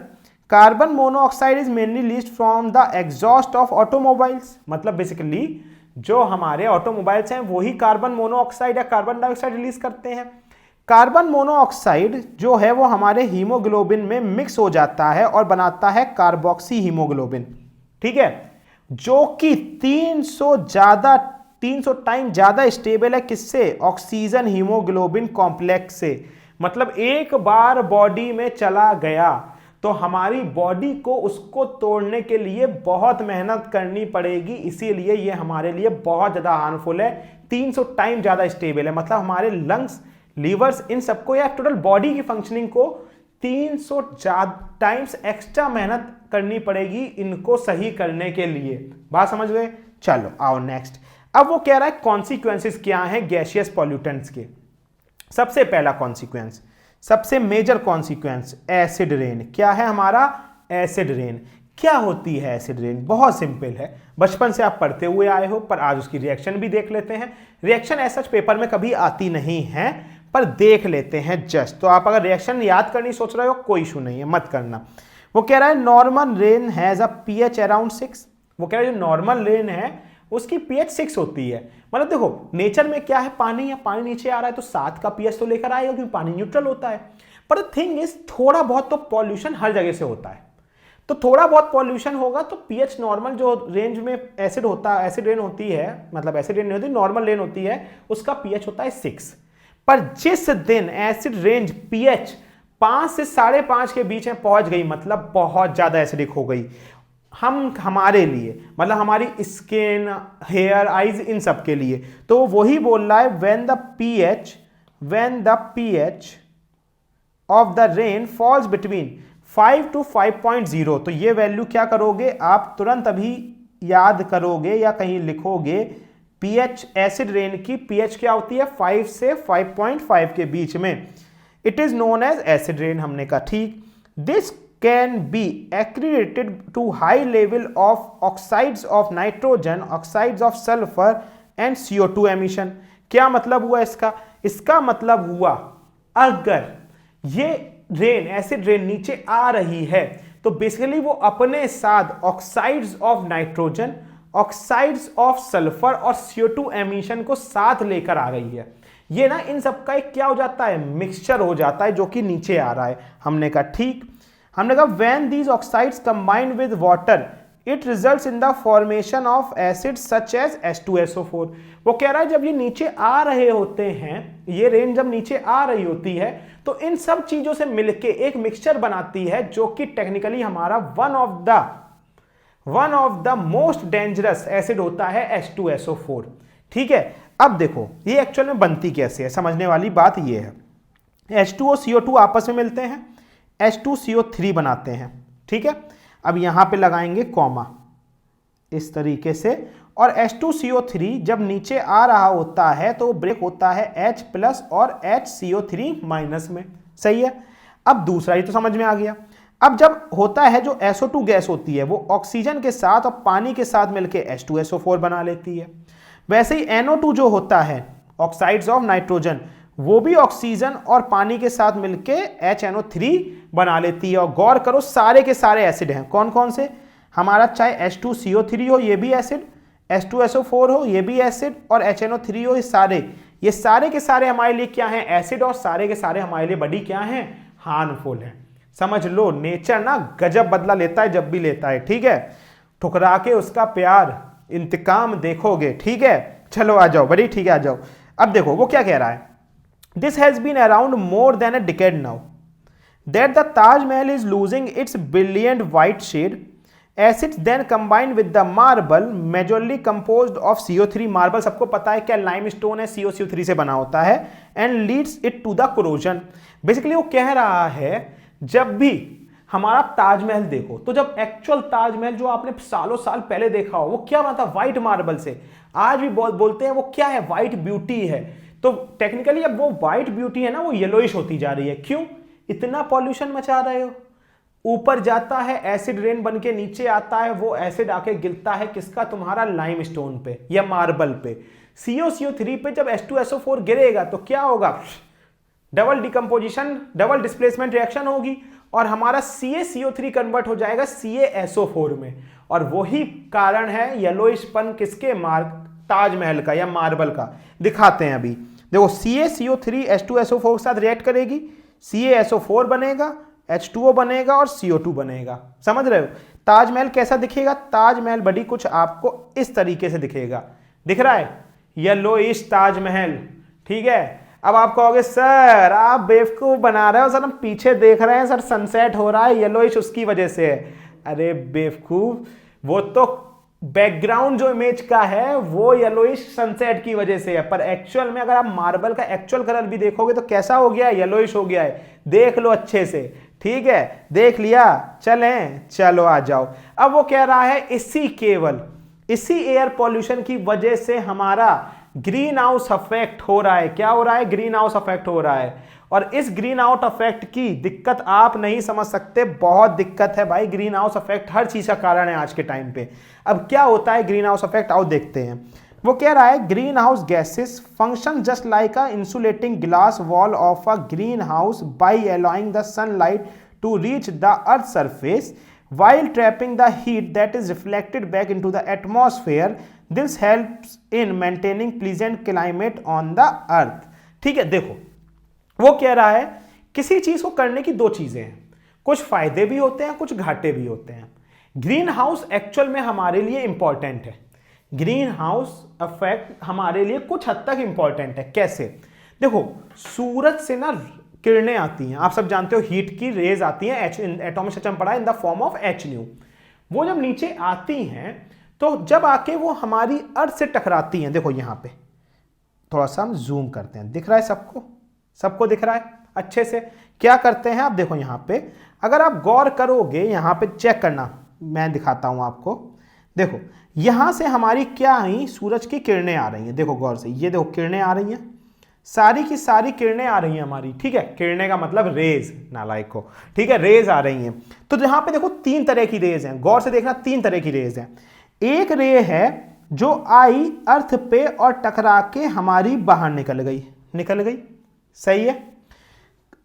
carbon monoxide is mainly released from the exhaust of automobiles. मतलब बेसिकली जो हमारे ऑटोमोबाइल्स हैं वही कार्बन मोनोऑक्साइड या कार्बन डाइऑक्साइड रिलीज करते हैं। कार्बन मोनोऑक्साइड जो है वो हमारे हीमोग्लोबिन में मिक्स हो जाता है और बनाता है कार्बोक्सी हीमोग्लोबिन। ठीक है, जो कि 300 टाइम ज्यादा स्टेबल है किससे, ऑक्सीजन हीमोग्लोबिन कॉम्प्लेक्स से। मतलब एक बार बॉडी में चला गया तो हमारी बॉडी को उसको तोड़ने के लिए बहुत मेहनत करनी पड़ेगी, इसीलिए ये हमारे लिए बहुत ज्यादा हार्मफुल है। 300 टाइम ज्यादा स्टेबल है, मतलब हमारे लंग्स, लीवर्स, इन सबको या टोटल बॉडी की फंक्शनिंग को 300 टाइम्स एक्स्ट्रा मेहनत करनी पड़ेगी इनको सही करने के लिए। बात समझ गए। चलो आओ नेक्स्ट। अब वो कह रहा है कॉन्सिक्वेंसेस क्या हैं गैसियस पॉल्यूटेंट्स के। सबसे पहला कॉन्सिक्वेंस, सबसे मेजर कॉन्सिक्वेंस, एसिड रेन। क्या है हमारा, एसिड रेन। क्या होती है एसिड रेन, बहुत सिंपल है, बचपन से आप पढ़ते हुए आए हो, पर आज उसकी रिएक्शन भी देख लेते हैं। रिएक्शन ऐसा पेपर में कभी आती नहीं है, पर देख लेते हैं जस्ट। तो आप अगर रिएक्शन याद करनी सोच रहे हो कोई इशू नहीं है, मत करना। वो कह रहा है normal rain has a pH around 6। वो कह रहा है जो नॉर्मल रेन है उसकी पीएच 6 होती है। मतलब देखो नेचर में क्या है, पानी है, पानी नीचे आ रहा है तो 7 का पीएच तो लेकर आएगा क्योंकि पानी न्यूट्रल होता है। पर थिंग इज थोड़ा बहुत तो पॉल्यूशन हर जगह से होता है, तो थोड़ा बहुत पॉल्यूशन होगा तो पीएच नॉर्मल जो रेंज में एसिड होता है, एसिड रेन होती है, मतलब एसिड रेन नहीं होती, नॉर्मल रेन होती है, उसका पीएच होता है 6। पर जिस दिन एसिड रेंज पीएच 5 से 5.5 के बीच में पहुंच गई, मतलब बहुत ज्यादा एसिडिक हो गई हमारे लिए, मतलब हमारी स्किन, हेयर, आईज, इन सब के लिए, तो वही बोल रहा है when the pH of the rain false between 5 to 5.0। तो ये वैल्यू क्या करोगे आप, तुरंत अभी याद करोगे या कहीं लिखोगे। पीएच एसिड रेन की पीएच क्या होती है, 5 से 5.5 के बीच में। It is known as acid rain, हमने कहा ठीक। This can be accredited to high level of oxides of nitrogen, oxides of sulfur and CO2 emission। क्या मतलब हुआ इसका, इसका मतलब हुआ अगर ये रेन, एसिड रेन नीचे आ रही है तो बेसिकली वो अपने साथ oxides of nitrogen, oxides of sulphur और CO2 एमिशन को साथ लेकर आ रही है। ये ना इन सबका एक क्या हो जाता है, मिक्सचर हो जाता है जो कि नीचे आ रहा है। हमने कहा ठीक। हमने कहा when these oxides combine with water it results in the formation of acids such as H2SO4। वो कह रहा है जब ये नीचे आ रहे होते हैं, ये रेन जब नीचे आ रही होती है तो इन सब चीजों से मिलके एक मिक्सचर बनाती है जो कि टेक्निकली हमारा one of the most dangerous acid होता है H2SO4। ठीक है, अब देखो ये एक्चुअल में बनती कैसे है, समझने वाली बात ये है। H2O CO2 आपस में मिलते हैं, H2CO3 बनाते हैं। ठीक है, अब यहां पे लगाएंगे कॉमा इस तरीके से, और H2CO3 जब नीचे आ रहा होता है तो ब्रेक होता है H+ और HCO3- में। सही है, अब दूसरा ही तो समझ में आ गया। अब जब होता है जो SO2 गैस होती है वो ऑक्सीजन के साथ और पानी के साथ मिलकर H2SO4 बना लेती है। वैसे ही NO2 जो होता है, ऑक्साइड्स ऑफ नाइट्रोजन, वो भी ऑक्सीजन और पानी के साथ मिलके HNO3 बना लेती है। और गौर करो सारे के सारे एसिड हैं, कौन कौन से, हमारा चाहे H2CO3 हो ये भी एसिड, H2SO4 हो ये भी एसिड, और HNO3 हो ये सारे के सारे हमारे लिए क्या हैं, एसिड, और सारे के सारे हमारे लिए बड़ी क्या हैं, हार्मफुल हैं। समझ लो नेचर ना गजब बदला लेता है जब भी लेता है, ठीक है। ठुकरा के उसका प्यार, इंतकाम देखोगे, ठीक है। चलो आ जाओ बड़ी, ठीक है, आ जाओ। अब देखो वो क्या कह रहा है, this has been around more than a decade now that the Taj Mahal is losing its brilliant white shade as it then combined with the marble majorly composed of CO3। Marble सबको पता है क्या limestone है, CO3 से बना होता है, and leads it to the corrosion। Basically वो कह रहा है जब भी हमारा ताजमहल देखो तो जब एक्चुअल ताजमहल जो आपने सालों साल पहले देखा हो वो क्या बना था, व्हाइट मार्बल से। आज भी बोलते हैं वो क्या है, व्हाइट ब्यूटी है। तो टेक्निकली अब वो व्हाइट ब्यूटी है ना वो येलोइश होती जा रही है। क्यों? इतना पॉल्यूशन मचा रहे हो, ऊपर जाता है एसिड रेन बन के नीचे आता है, वो एसिड आके गिरता है किसका, तुम्हारा लाइमस्टोन पे या मार्बल पे। CO3 पे जब H2SO4 गिरेगा तो क्या होगा, double decomposition, double displacement reaction होगी और हमारा CaCO3 कन्वर्ट हो जाएगा CaSO4 में। और वही कारण है येलोइशपन किसके, ताजमहल का या मार्बल का। दिखाते हैं अभी, देखो CaCO3 H2SO4 के साथ रिएक्ट करेगी, CaSO4 बनेगा, H2O बनेगा और CO2 बनेगा। समझ रहे हो? ताजमहल कैसा दिखेगा, ताजमहल बड़ी कुछ आपको इस तरीके से दिखेगा। दिख रहा है येलोइश ताजमहल, ठीक है। अब आप कहोगे सर आप बेवकूफ बना रहे हो, सर हम पीछे देख रहे हैं सर सनसेट हो रहा है, येलोइश उसकी वजह से है। अरे बेवकूफ, वो तो बैकग्राउंड जो इमेज का है वो येलोइश सनसेट की वजह से है, पर एक्चुअल में अगर आप मार्बल का एक्चुअल कलर भी देखोगे तो कैसा हो गया है, येलोइश हो गया है। देख लो अच्छे से, ठीक है, देख लिया, चलें, चलो आ जाओ। अब वो कह रहा है केवल इसी एयर पॉल्यूशन की वजह से हमारा ग्रीन हाउस इफेक्ट हो रहा है। क्या हो रहा है, ग्रीन हाउस इफेक्ट हो रहा है। और इस ग्रीन हाउस इफेक्ट की दिक्कत आप नहीं समझ सकते, बहुत दिक्कत है भाई। ग्रीन हाउस इफेक्ट हर चीज का कारण है आज के टाइम पे। अब क्या होता है ग्रीन हाउस इफेक्ट, आओ देखते हैं। वो कह रहा है green house gases function just like a insulating glass wall of a green house by allowing the sunlight to reach the earth surface while trapping the heat that is reflected back into the atmosphere। this helps in maintaining pleasant climate on the earth। ठीक है, देखो वो कह रहा है किसी चीज को करने की दो चीजें हैं, कुछ फायदे भी होते हैं कुछ घाटे भी होते हैं। ग्रीन हाउस एक्चुअल में हमारे लिए इंपॉर्टेंट है, ग्रीन हाउस इफेक्ट हमारे लिए कुछ हद तक इंपॉर्टेंट है। कैसे? देखो सूरज से ना किरणें आती हैं, आप सब जानते हो हीट की रेज आती हैं, एटॉमिक स्ट्रक्चर में पढ़ा है, in the form of H nu। वो जब नीचे आती हैं तो जब आके वो हमारी अर्थ से टकराती हैं, देखो यहां पे थोड़ा सा हम जूम करते हैं, दिख रहा है सबको, सबको दिख रहा है अच्छे से। क्या करते हैं आप देखो यहां पे, अगर आप गौर करोगे यहां पे चेक करना, मैं दिखाता हूं आपको। देखो यहां से हमारी क्या आई, सूरज की किरणें आ रही हैं, देखो गौर से, ये देखो किरणें आ रही हैं, सारी की सारी किरणें आ रही हैं हमारी, ठीक है। किरणें का मतलब रेज, नालायक को, ठीक है, रेज आ रही हैं। तो यहां पे देखो तीन तरह की रेज हैं, गौर से देखना, तीन तरह की रेज हैं। एक रे है जो आई अर्थ पे और टकरा के हमारी बाहर निकल गई, सही है।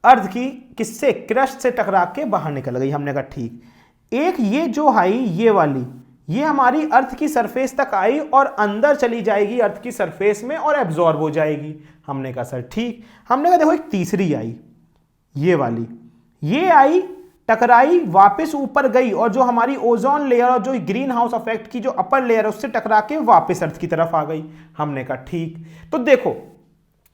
अर्थ की किससे, क्रस्ट से टकरा के बाहर निकल गई, हमने कहा ठीक। एक ये जो आई ये वाली, ये हमारी अर्थ की सरफेस तक आई और अंदर चली जाएगी अर्थ की सरफेस में और एब्जॉर्ब हो जाएगी, हमने कहा सर ठीक। हमने कहा देखो एक तीसरी आई, ये वाली, ये आई टकराई वापस ऊपर गई और जो हमारी ओजोन लेयर और जो ग्रीन हाउस इफेक्ट की जो अपर लेयर है उससे टकरा के वापस अर्थ की तरफ आ गई, हमने कहा ठीक। तो देखो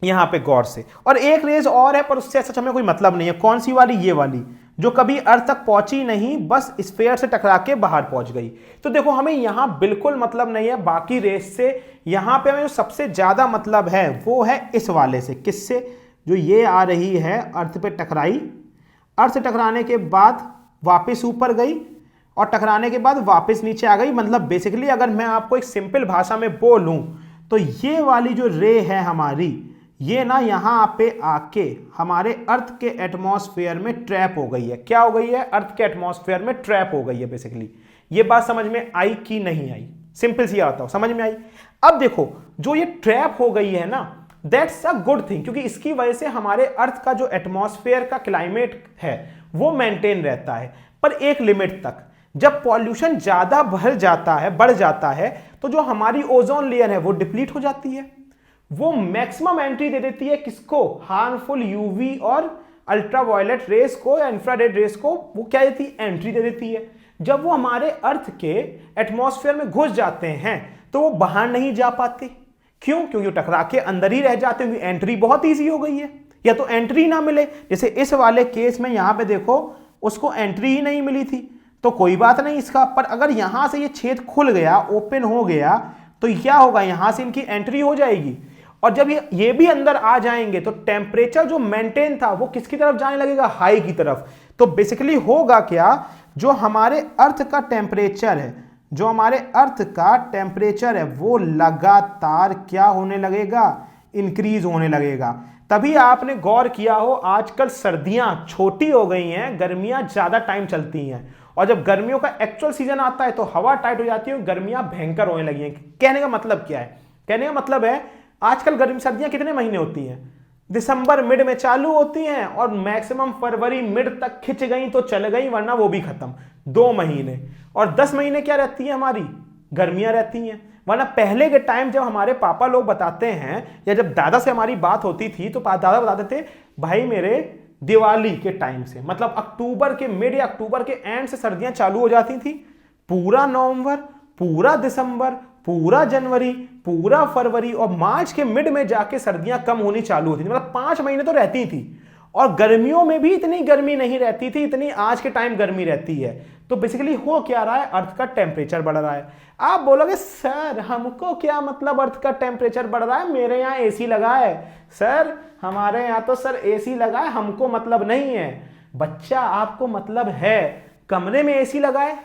यहां पे गौर से, और एक रेज और है पर उससे सच हमें कोई मतलब नहीं है। कौन सी वाली, ये वाली, जो कभी अर्थ तक पहुंची नहीं, बस स्फीयर से टकरा के बाहर पहुंच गई। तो देखो हमें यहां बिल्कुल मतलब नहीं है बाकी रेज से, यहां पे हमें जो सबसे ज्यादा मतलब है वो है इस वाले से। किससे? जो ये आ रही है अर्थ पे टकराई, अर्थ से टकराने के बाद वापस ऊपर गई और टकराने के बाद वापस नीचे आ गई। मतलब बेसिकली अगर मैं आपको एक सिंपल भाषा में बोलूं तो ये वाली जो रे है हमारी, ये ना यहां पे आके हमारे अर्थ के एटमॉस्फेयर में ट्रैप हो गई है। क्या हो गई है? अर्थ के एटमॉस्फेयर में ट्रैप हो गई है बेसिकली। ये बात समझ में आई कि नहीं आई? सिंपल सी आता हूं, समझ में आई? अब देखो जो ये ट्रैप हो गई है ना, दैट्स अ गुड थिंग, क्योंकि इसकी वजह से हमारे अर्थ का जो एटमॉस्फेयर का क्लाइमेट है वो मेंटेन रहता है, पर एक लिमिट तक। जब पॉल्यूशन ज्यादा बढ़ जाता है तो जो हमारी ओजोन लेयर है वो डिप्लीट हो जाती है, वो मैक्सिमम एंट्री दे देती है किसको? हार्मफुल यूवी और अल्ट्रावायलेट रेस को या इंफ्रारेड रेस को वो क्या देती है, एंट्री दे देती है। जब वो हमारे अर्थ के एटमॉस्फेयर में घुस जाते हैं तो वो बाहर नहीं जा पाते। क्यों? क्योंकि टकरा के अंदर ही रह जाते हैं। एंट्री बहुत ईजी हो गई है, या तो एंट्री ना मिले, जैसे इस वाले केस में यहां पे देखो उसको एंट्री ही नहीं मिली थी, तो कोई बात नहीं इसका। पर अगर यहां से ये छेद खुल गया, ओपन हो गया, तो क्या होगा, यहां से इनकी एंट्री हो जाएगी। और जब ये भी अंदर आ जाएंगे तो टेम्परेचर जो मेंटेन था वो किसकी तरफ जाने लगेगा, हाई की तरफ। तो बेसिकली होगा क्या, जो हमारे अर्थ का टेम्परेचर है, जो हमारे अर्थ का टेम्परेचर है वो लगातार क्या होने लगेगा, इंक्रीज होने लगेगा। तभी आपने गौर किया हो आजकल सर्दियां छोटी हो गई हैं, गर्मियां ज्यादा टाइम चलती हैं, और जब गर्मियों का एक्चुअल सीजन आता है तो हवा टाइट हो जाती है और गर्मियां भयंकर होने लगी हैं। कहने का मतलब क्या है, कहने का मतलब है आजकल गर्मी सर्दियां कितने महीने होती हैं, दिसंबर मिड में चालू होती हैं और मैक्सिमम फरवरी मिड तक खिंच गई तो चल गई, वरना वो भी खत्म। 2 महीने और 10 महीने क्या रहती है, हमारी गर्मियां रहती हैं। वरना पहले के टाइम जब हमारे पापा लोग बताते हैं या जब दादा से हमारी बात होती थी तो दादा बताते थे भाई मेरे दिवाली के टाइम से, मतलब अक्टूबर के मिड या अक्टूबर के एंड से सर्दियां चालू हो जाती थी। पूरा नवंबर, पूरा दिसंबर, पूरा जनवरी, पूरा फरवरी और मार्च के मिड में जाके सर्दियां कम होनी चालू होती थी। मतलब 5 महीने तो रहती थी, और गर्मियों में भी इतनी गर्मी नहीं रहती थी इतनी आज के टाइम गर्मी रहती है। तो बेसिकली हो क्या रहा है, अर्थ का टेम्परेचर बढ़ रहा है। आप बोलोगे सर हमको क्या मतलब अर्थ का टेम्परेचर बढ़ रहा है, मेरे यहाँ एसी लगा है। सर हमारे यहाँ तो सर एसी लगा है, हमको मतलब नहीं है। बच्चा आपको मतलब है, कमरे में एसी लगाए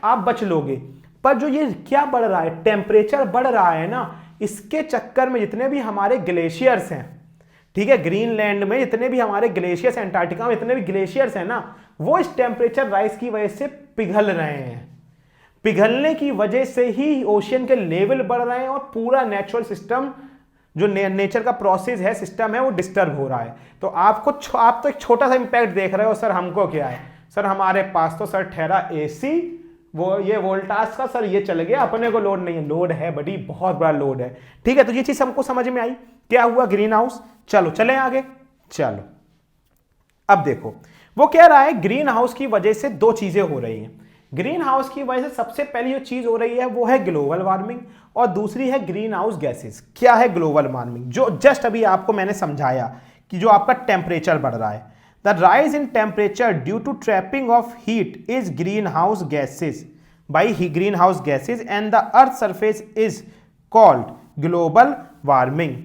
आप बच लोगे, पर जो ये क्या बढ़ रहा है, टेम्परेचर बढ़ रहा है ना, इसके चक्कर में जितने भी हमारे ग्लेशियर्स हैं, ठीक है, ग्रीनलैंड में जितने भी हमारे ग्लेशियर्स, एंटार्क्टिका में जितने भी ग्लेशियर्स हैं ना, वो इस टेम्परेचर राइज की वजह से पिघल रहे हैं। पिघलने की वजह से ही ओशियन के लेवल बढ़ रहे हैं और पूरा नेचुरल सिस्टम जो नेचर का प्रोसेस है, सिस्टम है, वो डिस्टर्ब हो रहा है। तो आप तो एक छोटा सा इंपैक्ट देख रहे हो, सर हमको क्या है, सर हमारे पास तो सर ठहरा एसी, वो ये वोल्टास का सर ये चल गया, अपने को लोड नहीं है। लोड है बड़ी, बहुत बड़ा लोड है। ठीक है, तो ये चीज हमको समझ में आई, क्या हुआ ग्रीन हाउस। चलो चलें आगे, चलो अब देखो वो कह रहा है ग्रीन हाउस की वजह से 2 चीजें हो रही हैं। ग्रीन हाउस की वजह से सबसे पहली जो चीज हो रही है वो है ग्लोबल वार्मिंग, और दूसरी है ग्रीन हाउस गैसेस। क्या है ग्लोबल वार्मिंग, जो जस्ट अभी आपको मैंने समझाया कि जो आपका टेम्परेचर बढ़ रहा है। The rise in temperature due to trapping of heat is green house gases by green house gases and the earth surface is called global warming.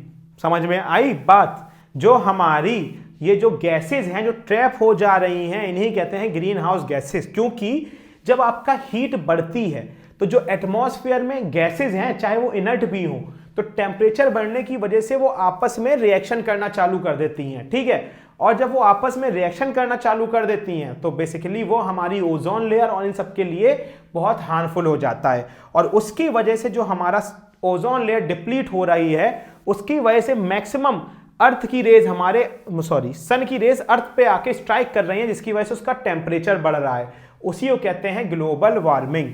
समझ में आई बात। जो हमारी ये जो गैसेज हैं जो ट्रैप हो जा रही हैं, इन्हीं कहते हैं ग्रीन हाउस गैसेज। क्योंकि जब आपका हीट बढ़ती है तो जो एटमॉस्फेयर में गैसेज हैं, चाहे वो इनर्ट भी हो, तो टेम्परेचर बढ़ने की वजह से वो आपस में रिएक्शन करना चालू कर देती हैं। ठीक है, और जब वो आपस में रिएक्शन करना चालू कर देती हैं तो बेसिकली वो हमारी ओजोन लेयर और इन सब के लिए बहुत हार्मफुल हो जाता है। और उसकी वजह से जो हमारा ओजोन लेयर डिप्लीट हो रही है, उसकी वजह से मैक्सिमम अर्थ की रेज सन की रेज अर्थ पे आके स्ट्राइक कर रही हैं, जिसकी वजह से उसका टेम्परेचर बढ़ रहा है। उसी को कहते हैं ग्लोबल वार्मिंग।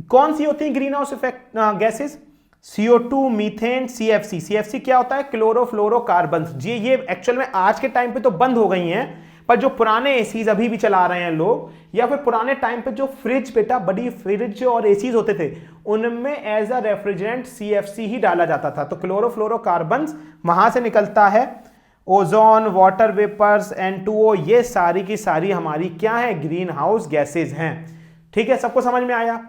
कौन सी होती है green house effect gases? CO2, methane, CFC। CFC क्या होता है? क्लोरोफ्लोरोकार्बन्स। जी ये एक्चुअल में आज के टाइम पे तो बंद हो गई हैं, पर जो पुराने एसीज अभी भी चला रहे हैं लोग, या फिर पुराने टाइम पे जो फ्रिज, बेटा बड़ी फ्रिज और एसीज होते थे, उनमें एज अ रेफ्रिजरेंट CFC ही डाला जाता था। तो क्लोरोफ्लोरोकार्बन्स वहां से निकलता है। ओजोन, वाटर वेपर्स, N2O, ये सारी की सारी हमारी क्या है, ग्रीन हाउस गैसेज हैं। ठीक है, सबको समझ में आया।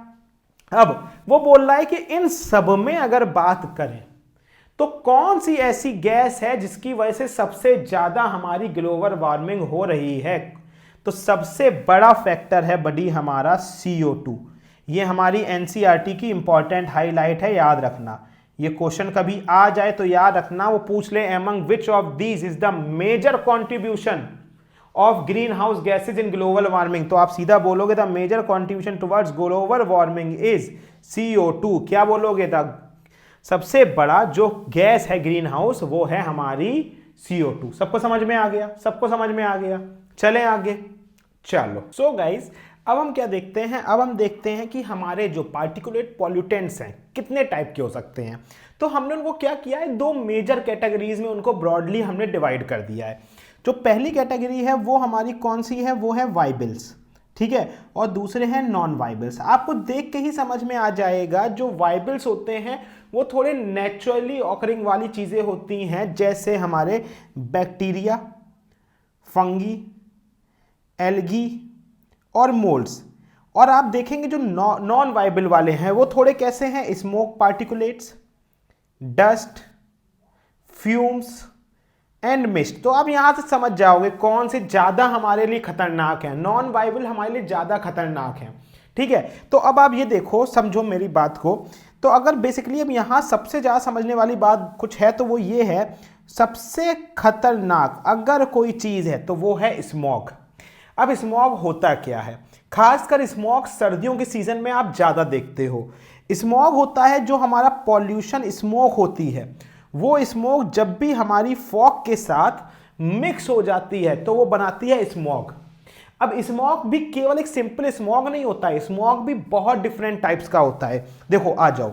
अब वो बोल रहा है कि इन सब में अगर बात करें तो कौन सी ऐसी गैस है जिसकी वजह से सबसे ज्यादा हमारी ग्लोबल वार्मिंग हो रही है? तो सबसे बड़ा फैक्टर है बड़ी हमारा CO2। ये हमारी NCERT की इंपॉर्टेंट हाईलाइट है, याद रखना। ये क्वेश्चन कभी आ जाए तो याद रखना, वो पूछ ले among which of these is the major contribution of greenhouse gases in global warming, तो आप सीधा बोलोगे the major contribution towards global warming is CO2। क्या बोलोगे? द सबसे बड़ा जो गैस है ग्रीन हाउस वो है हमारी CO2। सबको समझ में आ गया? सबको समझ में आ गया। चलें आगे, चलो। सो गाइज अब हम क्या देखते हैं, अब हम देखते हैं कि हमारे जो पार्टिकुलेट पॉल्यूटेंट्स हैं कितने टाइप के हो सकते हैं। तो हमने उनको क्या किया है, 2 मेजर कैटेगरीज में उनको ब्रॉडली हमने डिवाइड कर दिया है। जो पहली कैटेगरी है वो हमारी कौन सी है, वो है वाइबल्स, ठीक है, और दूसरे हैं नॉन वाइबल्स। आपको देख के ही समझ में आ जाएगा जो वाइबल्स होते हैं वो थोड़े नेचुरली ऑकरिंग वाली चीज़ें होती हैं, जैसे हमारे बैक्टीरिया, फंगी, एल्गी और मोल्ड्स। और आप देखेंगे जो नॉन वाइबल वाले हैं वो थोड़े कैसे हैं, smoke particulates, dust, fumes and mist. तो आप यहां से समझ जाओगे कौन से ज्यादा हमारे लिए खतरनाक है। नॉन वाइबल हमारे लिए ज्यादा खतरनाक है, ठीक है। तो अब आप ये देखो, समझो मेरी बात को। तो अगर बेसिकली अब यहां सबसे ज्यादा समझने वाली बात कुछ है तो वो ये है, सबसे खतरनाक अगर कोई चीज है तो वो है स्मॉग। अब स्मॉग होता क्या है, खासकर स्मॉग सर्दियों के सीजन में आप ज्यादा देखते हो। स्मॉग होता है जो हमारा पॉल्यूशन स्मोक होती है, वो स्मोक जब भी हमारी फॉग के साथ मिक्स हो जाती है तो वो बनाती है स्मॉग। अब स्मॉग भी केवल एक सिंपल स्मॉग नहीं होता है, स्मॉग भी बहुत डिफरेंट टाइप्स का होता है। देखो आ जाओ,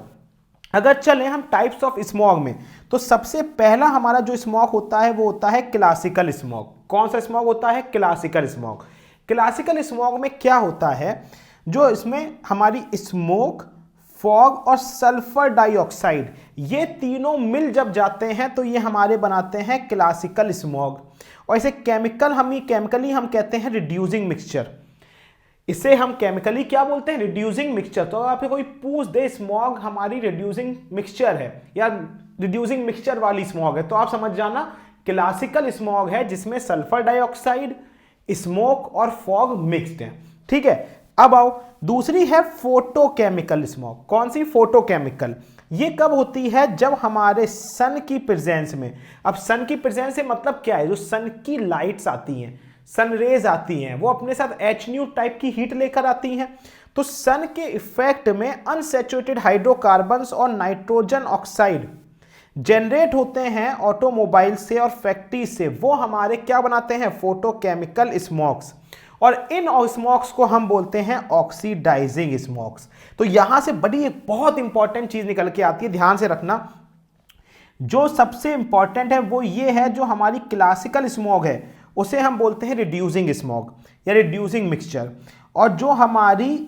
अगर चलें हम टाइप्स ऑफ स्मॉग में, तो सबसे पहला हमारा जो स्मॉग होता है वो होता है क्लासिकल स्मॉग। कौन सा स्मॉग होता है, क्लासिकल स्मॉग। क्लासिकल स्मॉग में क्या होता है, जो इसमें हमारी स्मोक, फॉग और सल्फर डाइऑक्साइड ये तीनों मिल जब जाते हैं तो ये हमारे बनाते हैं क्लासिकल स्मॉग। और इसे केमिकली हम कहते हैं रिड्यूसिंग मिक्सचर। इसे हम केमिकली क्या बोलते हैं, रिड्यूसिंग मिक्सचर। तो आपको कोई पूछ दे स्मॉग हमारी रिड्यूसिंग मिक्सचर है या रिड्यूसिंग मिक्सचर वाली स्मॉग है, तो आप समझ जाना क्लासिकल स्मॉग है जिसमें सल्फर डाइऑक्साइड, स्मोक और फॉग मिक्स्ड है, ठीक है। अब आओ, दूसरी है फोटोकेमिकल स्मॉग। कौन सी, फोटोकेमिकल। ये कब होती है, जब हमारे सन की प्रेजेंस में। अब सन की प्रेजेंस से मतलब क्या है, जो सन की लाइट्स आती हैं, सन रेज आती हैं, वो अपने साथ HNO टाइप की हीट लेकर आती हैं। तो सन के इफेक्ट में अनसैचुरेटेड हाइड्रोकार्बन्स और नाइट्रोजन ऑक्साइड जनरेट होते हैं ऑटोमोबाइल से और फैक्ट्री से। वो हमारे क्या बनाते हैं, फोटोकेमिकल स्मॉग्स। और इन स्मॉग्स को हम बोलते हैं ऑक्सीडाइजिंग स्मॉग्स। तो यहां से बड़ी एक बहुत इंपॉर्टेंट चीज निकल के आती है, ध्यान से रखना। जो सबसे इंपॉर्टेंट है वो ये है, जो हमारी क्लासिकल स्मॉग है उसे हम बोलते हैं रिड्यूसिंग स्मॉग या रिड्यूसिंग मिक्सचर, और जो हमारी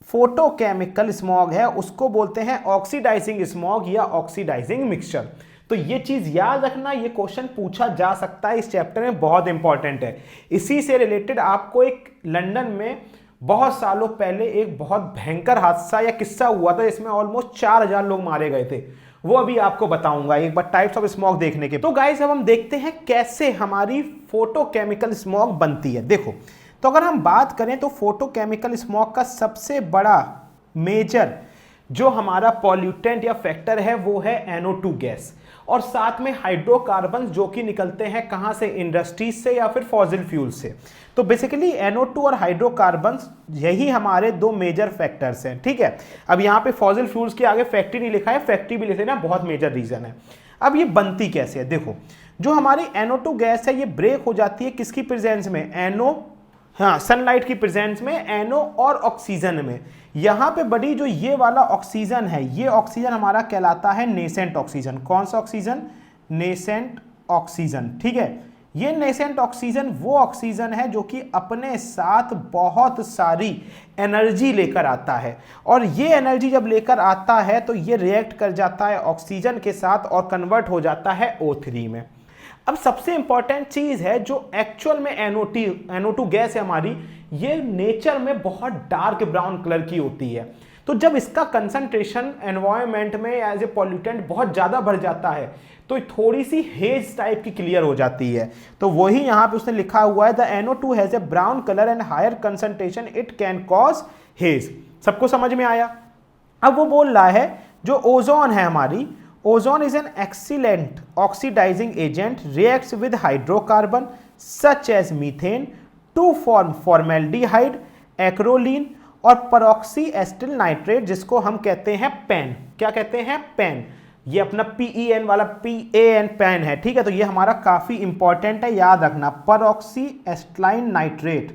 फोटोकेमिकल स्मॉग है उसको बोलते हैं ऑक्सीडाइजिंग स्मॉग या ऑक्सीडाइजिंग मिक्सचर। तो ये चीज याद रखना, ये क्वेश्चन पूछा जा सकता है इस चैप्टर में, बहुत इंपॉर्टेंट है। इसी से रिलेटेड आपको एक लंदन में बहुत सालों पहले एक बहुत भयंकर हादसा या किस्सा हुआ था जिसमें ऑलमोस्ट 4000 लोग मारे गए थे, वो अभी आपको बताऊंगा एक बार टाइप्स ऑफ स्मॉग देखने के। तो गाइस अब हम देखते हैं कैसे हमारी फोटोकेमिकल स्मॉग बनती है। देखो, तो अगर हम बात करें तो फोटोकेमिकल स्मॉग का सबसे बड़ा मेजर जो हमारा पॉल्यूटेंट या फैक्टर है वो है NO2 गैस, और साथ में हाइड्रोकार्बन जो कि निकलते हैं कहां से, इंडस्ट्रीज से या फिर फॉसिल फ्यूल से। तो बेसिकली NO2 और हाइड्रोकार्बन यही हमारे दो मेजर फैक्टर्स हैं, ठीक है। अब यहाँ पे फॉसिल फ्यूल्स के आगे फैक्ट्री नहीं लिखा है, फैक्ट्री भी लिख लेना, बहुत मेजर रीजन है। अब ये बनती कैसे है, देखो, जो हमारी NO2 गैस है ये ब्रेक हो जाती है किसकी प्रेजेंस में, सनलाइट की प्रेजेंस में, NO और ऑक्सीजन में। यहां पे बड़ी जो ये वाला ऑक्सीजन है, ये ऑक्सीजन हमारा कहलाता है नेसेंट ऑक्सीजन। कौन सा ऑक्सीजन, नेसेंट ऑक्सीजन, ठीक है। ये नेसेंट ऑक्सीजन वो ऑक्सीजन है जो कि अपने साथ बहुत सारी एनर्जी लेकर आता है, और ये एनर्जी जब लेकर आता है तो ये रिएक्ट कर जाता है ऑक्सीजन के साथ और कन्वर्ट हो जाता है O3 में। अब सबसे इंपॉर्टेंट चीज है जो एक्चुअल में NO2 गैस है हमारी, ये नेचर में बहुत डार्क ब्राउन कलर की होती है। तो जब इसका कंसंट्रेशन एनवायरनमेंट में एज ए पॉल्यूटेंट बहुत ज्यादा बढ़ जाता है तो थोड़ी सी हेज टाइप की क्लियर हो जाती है। तो वही यहां पे उसने लिखा हुआ है, the NO2 has a brown colour and higher concentration it can cause haze. सबको समझ में आया। अब वो बोल रहा है जो ओजोन है हमारी, ozone is an excellent oxidizing agent, reacts with hydrocarbon such as methane to form formaldehyde, acrolein और peroxy acetyl nitrate, जिसको हम कहते हैं पैन। क्या कहते हैं, पैन। ये अपना PEN वाला PAN पैन है, ठीक है। तो ये हमारा काफी इंपॉर्टेंट है, याद रखना, peroxy acetyl nitrate,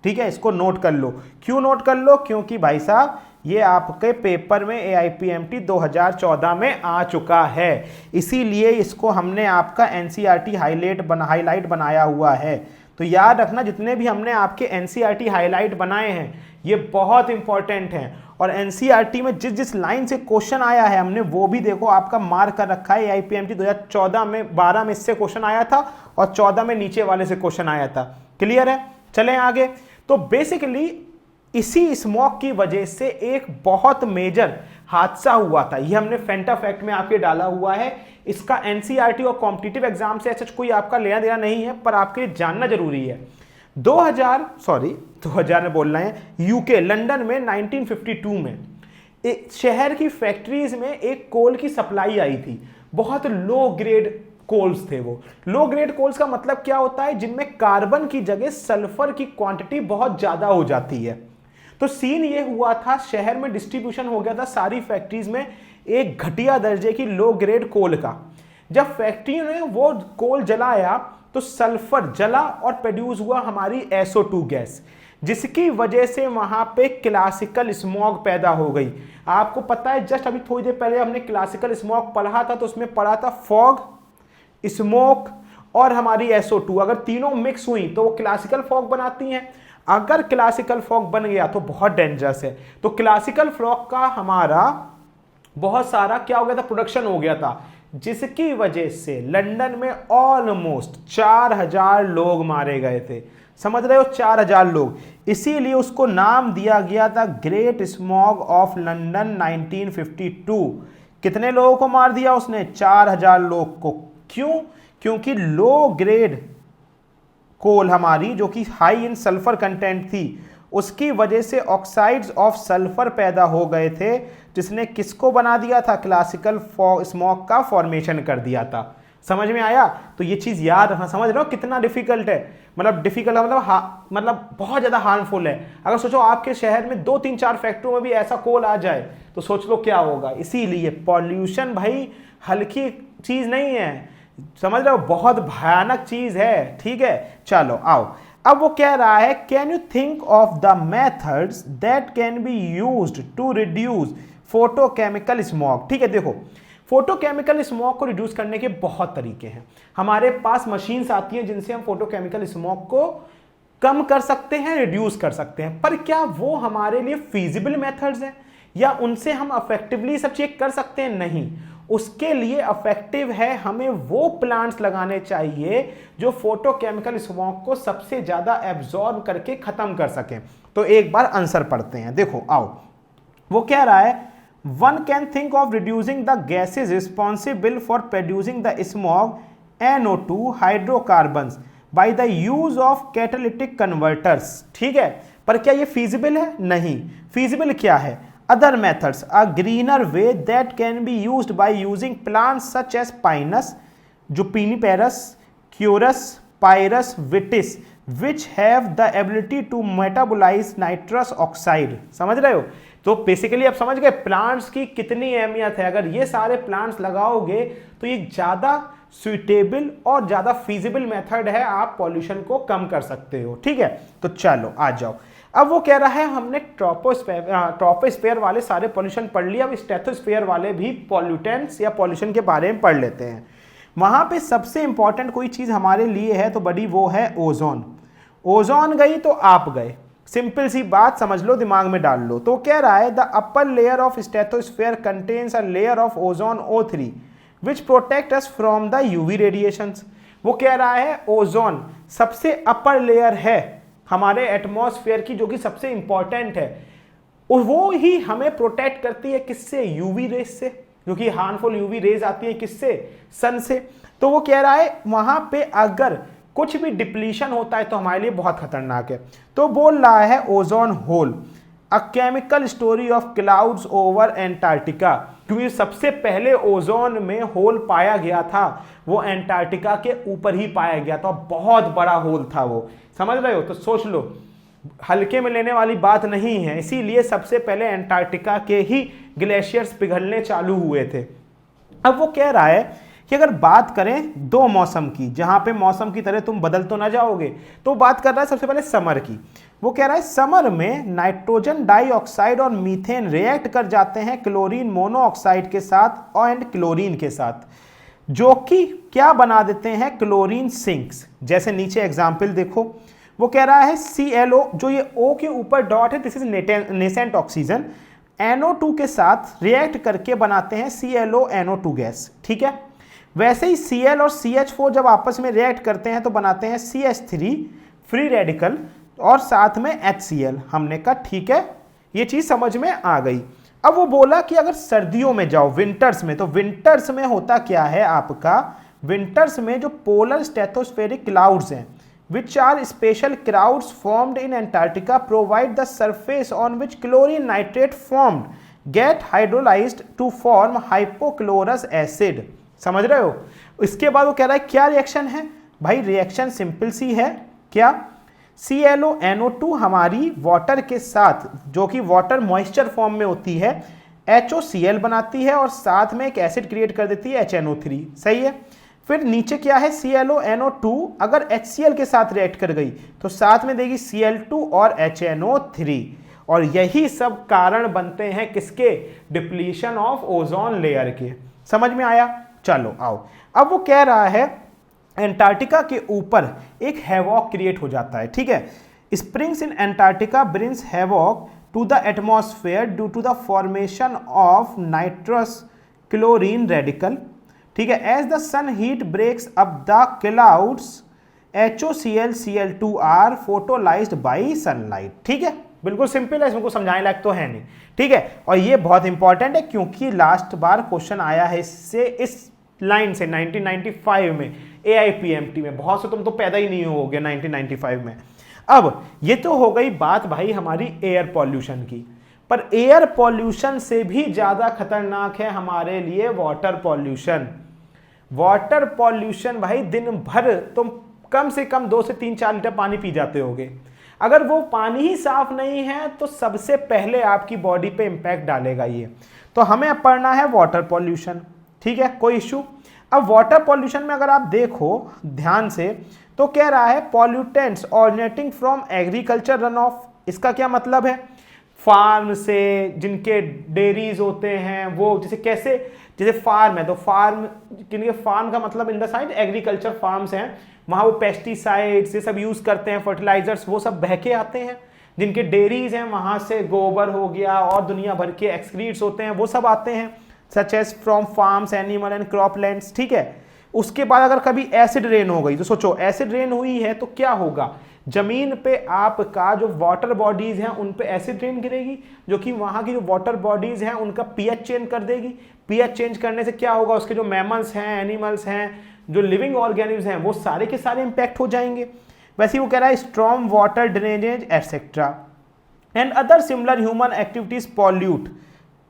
ठीक है। इसको नोट कर लो। क्यों नोट कर लो, क्योंकि भाई साहब ये आपके पेपर में AIPMT 2014 में आ चुका है, इसीलिए इसको हमने आपका NCERT हाईलाइट बनाया हुआ है। तो याद रखना जितने भी हमने आपके NCERT हाईलाइट बनाए हैं ये बहुत इंपॉर्टेंट हैं, और NCERT में जिस जिस लाइन से क्वेश्चन आया है हमने वो भी देखो आपका मार्क कर रखा है। AIPMT 2014 में 12 में इससे क्वेश्चन आया था और 14 में नीचे वाले से क्वेश्चन आया था। क्लियर है? चलें आगे। तो बेसिकली इसी स्मॉग की वजह से एक बहुत मेजर हादसा हुआ था, ये हमने फेंटा फैक्ट में आपके डाला हुआ है। इसका NCERT और कॉम्पिटिटिव एग्जाम से ऐसा कोई आपका लेना देना नहीं है, पर आपके लिए जानना जरूरी है। 2000 में बोल रहे हैं, यूके लंदन में 1952 में एक शहर की फैक्ट्रीज में एक कोल की सप्लाई आई थी। बहुत लो ग्रेड कोल्स थे वो। लो ग्रेड कोल्स का मतलब क्या होता है? जिनमें कार्बन की जगह सल्फर की क्वांटिटी बहुत ज्यादा हो जाती है। तो सीन ये हुआ था, शहर में डिस्ट्रीब्यूशन हो गया था सारी फैक्ट्रीज में एक घटिया दर्जे की लो ग्रेड कोल का। जब फैक्ट्री ने वो कोल जलाया तो सल्फर जला और प्रोड्यूस हुआ हमारी SO2 गैस, जिसकी वजह से वहां पे क्लासिकल स्मॉग पैदा हो गई। आपको पता है जस्ट अभी थोड़ी देर पहले हमने क्लासिकल स्मॉग पढ़ा था, तो उसमें पढ़ा था फॉग, स्मोक और हमारी SO2, अगर तीनों मिक्स हुई तो वो क्लासिकल फॉग बनाती हैं। अगर क्लासिकल फॉग बन गया तो बहुत डेंजरस है। तो क्लासिकल फॉग का हमारा बहुत सारा क्या हो गया था, प्रोडक्शन हो गया था, जिसकी वजह से लंदन में ऑलमोस्ट 4000 लोग मारे गए थे। समझ रहे हो? 4000 लोग। इसीलिए उसको नाम दिया गया था ग्रेट स्मॉग ऑफ लंदन 1952। कितने लोगों को मार दिया उसने? 4000 लोग को। क्यों? क्योंकि लो ग्रेड कोल हमारी जो कि हाई इन सल्फर कंटेंट थी, उसकी वजह से ऑक्साइड्स ऑफ सल्फर पैदा हो गए थे, जिसने किसको बना दिया था? क्लासिकल स्मॉग का फॉर्मेशन कर दिया था। समझ में आया? तो ये चीज याद रखना। समझ रहे हो कितना डिफिकल्ट है? मतलब डिफिकल्ट मतलब बहुत ज्यादा हार्मफुल है। अगर सोचो आपके शहर में 2-3-4 फैक्ट्रियों में भी ऐसा कोल आ जाए तो सोच लो क्या होगा। इसीलिए पॉल्यूशन भाई हल्की चीज नहीं है, समझ रहे हो? बहुत भयानक चीज है। ठीक है, चलो आओ। अब वो कह रहा है, can you think of the methods that can be used to reduce photochemical smog. ठीक है, देखो फोटोकेमिकल स्मॉग को रिड्यूस करने के बहुत तरीके हैं। हमारे पास मशीन्स आती हैं जिनसे हम फोटोकेमिकल स्मॉग को कम कर सकते हैं, रिड्यूस कर सकते हैं, पर क्या वो हमारे लिए फीजिबल मेथड्स हैं या उनसे हम इफेक्टिवली सब चीज कर सकते हैं? नहीं। उसके लिए इफेक्टिव है हमें वो प्लांट्स लगाने चाहिए जो फोटोकेमिकल स्मॉग को सबसे ज्यादा एब्जॉर्ब करके खत्म कर सकें। तो एक बार आंसर पढ़ते हैं, देखो आओ। वो कह रहा है, one can think of reducing the gases responsible for producing the smog NO2 hydrocarbons by the use of catalytic converters. ठीक है, पर क्या ये फीजिबल है? नहीं। फीजिबल क्या है? Other methods, a greener way that can be used by using plants such as Pinus, Jupiniparus, Curus, Pyrus, Vitis, which have the ability to metabolize nitrous oxide। समझ रहे हो? तो बेसिकली आप समझ गए प्लांट्स की कितनी अहमियत है। अगर ये सारे प्लांट्स लगाओगे तो ये ज़्यादा सुइटेबल और ज़्यादा फीजिबल मेथड है, आप पॉल्यूशन को कम कर सकते हो। ठीक है, तो चलो आ जाओ। अब वो कह रहा है, हमने ट्रोपोस्फेयर वाले सारे पॉल्यूशन पढ़ लिया, अब स्ट्रेटोस्फेयर वाले भी पॉल्यूटेंट्स या पॉल्यूशन के बारे में पढ़ लेते हैं। वहां पे सबसे इंपॉर्टेंट कोई चीज हमारे लिए है तो बड़ी, वो है ओजोन। ओजोन गई तो आप गए, सिंपल सी बात समझ लो, दिमाग में डाल लो। तो कह रहा है, the upper layer of stratosphere contains a layer of ozone O3 which protect us from the UV radiations. वो कह रहा है ओजोन सबसे अपर लेयर है हमारे एटमॉस्फेयर की, जो कि सबसे इंपॉर्टेंट है, वो ही हमें प्रोटेक्ट करती है किससे? यूवी रेज से, जो कि हार्मफुल यूवी रेज आती है किससे? सन से। तो वो कह रहा है वहां पे अगर कुछ भी डिप्लीशन होता है तो हमारे लिए बहुत खतरनाक है। तो बोल रहा है ozone hole a chemical story of clouds over Antarctica, क्योंकि सबसे पहले ओजोन में होल पाया गया था वो एंटार्क्टिका के ऊपर ही पाया गया था, बहुत बड़ा होल था वो। समझ रहे हो? तो सोच लो, हल्के में लेने वाली बात नहीं है। इसीलिए सबसे पहले एंटार्क्टिका के ही ग्लेशियर्स पिघलने चालू हुए थे। अब वो कह रहा है कि अगर बात करें दो मौसम की, जहां पे मौसम की तरह तुम बदल तो ना जाओगे, तो बात कर रहा है सबसे पहले समर की। वो कह रहा है समर में नाइट्रोजन डाइऑक्साइड और मीथेन रिएक्ट कर जाते हैं क्लोरीन मोनोऑक्साइड के साथ और एंड क्लोरीन के साथ, जो कि क्या बना देते हैं क्लोरीन सिंक्स। जैसे नीचे एग्जाम्पल देखो, वो कह रहा है ClO, जो ये O के ऊपर डॉट है, this is nascent oxygen, NO2 के साथ रिएक्ट करके बनाते हैं ClO गैस। ठीक है, वैसे ही Cl और CH4 जब आपस में रिएक्ट करते हैं तो बनाते हैं CH3 फ्री रेडिकल और साथ में HCl। हमने कहा ठीक है, ये चीज समझ में आ गई। अब वो बोला कि अगर सर्दियों में जाओ, विंटर्स में, तो विंटर्स में होता क्या है आपका, विंटर्स में जो पोलर स्ट्रेटोस्फेरिक क्लाउड्स हैं, which are special clouds formed in Antarctica, provide the surface on which chlorine nitrate formed get hydrolyzed to form hypochlorous acid। समझ रहे हो? इसके बाद वो कह रहा है क्या रिएक्शन है भाई, रिएक्शन सिंपल सी है, क्या ClO हमारी वाटर के साथ, जो कि वाटर मॉइस्चर फॉर्म में होती है, HOCl बनाती है और साथ में एक एसिड क्रिएट कर देती है HNO3। सही है। फिर नीचे क्या है, ClO अगर HCl के साथ रिएक्ट कर गई तो साथ में देगी Cl2 और HNO3, और यही सब कारण बनते हैं किसके, डिप्लीशन ऑफ ओजोन लेयर के। समझ में आया? चलो आओ, अब वो कह रहा है एंटार्क्टिका के ऊपर एक हैवॉक क्रिएट हो जाता है। ठीक है, springs in Antarctica brings havoc to the atmosphere due to the formation of nitrous chlorine radical. ठीक है, as the sun heat breaks up the clouds HOCl Cl2 are photolysed by sunlight. ठीक है, बिल्कुल सिंपल है, इसमें को समझाने लायक तो है नहीं। ठीक है, और ये बहुत इंपॉर्टेंट है क्योंकि लास्ट बार क्वेश्चन आया है इससे, इस लाइन से 1995 में AIPMT में। बहुत से तुम तो पैदा ही नहीं होगे 1995 में। अब ये तो हो गई बात भाई हमारी एयर पॉल्यूशन की, पर एयर पॉल्यूशन से भी ज्यादा खतरनाक है हमारे लिए वाटर पॉल्यूशन। वाटर पॉल्यूशन भाई, दिन भर तुम कम से कम 2 से 3-4 लीटर पानी पी जाते होगे, अगर वो पानी ही साफ नहीं है तो सबसे पहले आपकी बॉडी पे इंपैक्ट डालेगा ये। तो हमें अब पढ़ना है वाटर पॉल्यूशन। ठीक है, कोई इश्यू? अब वाटर पॉल्यूशन में अगर आप देखो ध्यान से तो कह रहा है pollutants originating from agriculture run off. इसका क्या मतलब है, फार्म से, जिनके डेयरीज होते हैं वो, जैसे फार्म है तो फार्म का मतलब in the side agriculture farms हैं, वहां वो पेस्टिसाइड्स ये सब यूज करते हैं, फर्टिलाइजर्स, वो सब बह के आते हैं। जिनके डेयरीज हैं वहां से गोबर हो गया और दुनिया भर के एक्सक्रीट्स होते हैं, वो सब आते हैं, such as from farms animal and croplands. ठीक है, उसके बाद अगर कभी एसिड रेन हो गई तो सोचो, एसिड रेन हुई है तो क्या होगा, जमीन पे आपका जो वाटर बॉडीज हैं उन पे एसिड रेन गिरेगी, जो कि वहां की जो वाटर बॉडीज हैं उनका पीएच चेंज कर देगी। पीएच चेंज करने से क्या होगा, उसके जो मैमल्स हैं, एनिमल्स हैं, जो लिविंग ऑर्गेनिम्स हैं, वो सारे के सारे इंपैक्ट हो जाएंगे। वैसे वो कह रहा है strong water drainage etcetera and other similar human activities pollute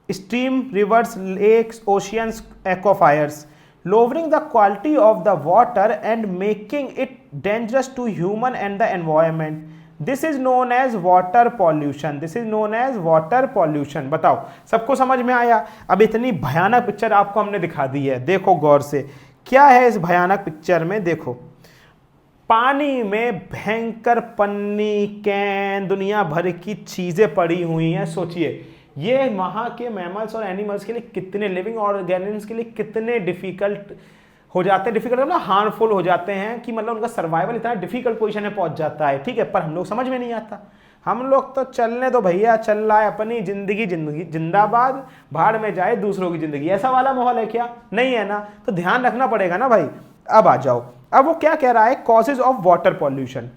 stream, rivers, lakes, oceans, aquifers, lowering the quality of the water and making it dangerous to human and the environment. This is known as water pollution. This is known as water pollution. बताओ, सबको समझ में आया? अब इतनी भयानक picture आपको हमने दिखा दी है, देखो गौर से क्या है इस भयानक पिक्चर में। देखो, पानी में भयंकर पन्नी, कैन, दुनिया भर की चीजें पड़ी हुई हैं। सोचिए ये वहाँ के मैमल्स और एनिमल्स के लिए कितने, लिविंग ऑर्गेनिम्स के लिए कितने डिफिकल्ट हो जाते हैं, डिफिकल्ट मतलब हार्मफुल हो जाते हैं कि मतलब उनका सर्वाइवल इतना डिफिकल्ट पोजीशन में पहुंच जाता है। ठीक है, पर हम लोग समझ में नहीं आता, हम लोग तो चलने दो भैया, चल रहा है अपनी जिंदगी, जिंदाबाद, भाड़ में जाए दूसरों की जिंदगी, ऐसा वाला माहौल है क्या? नहीं है ना, तो ध्यान रखना पड़ेगा ना भाई। अब आ जाओ, अब वो क्या कह रहा है, causes of water pollution.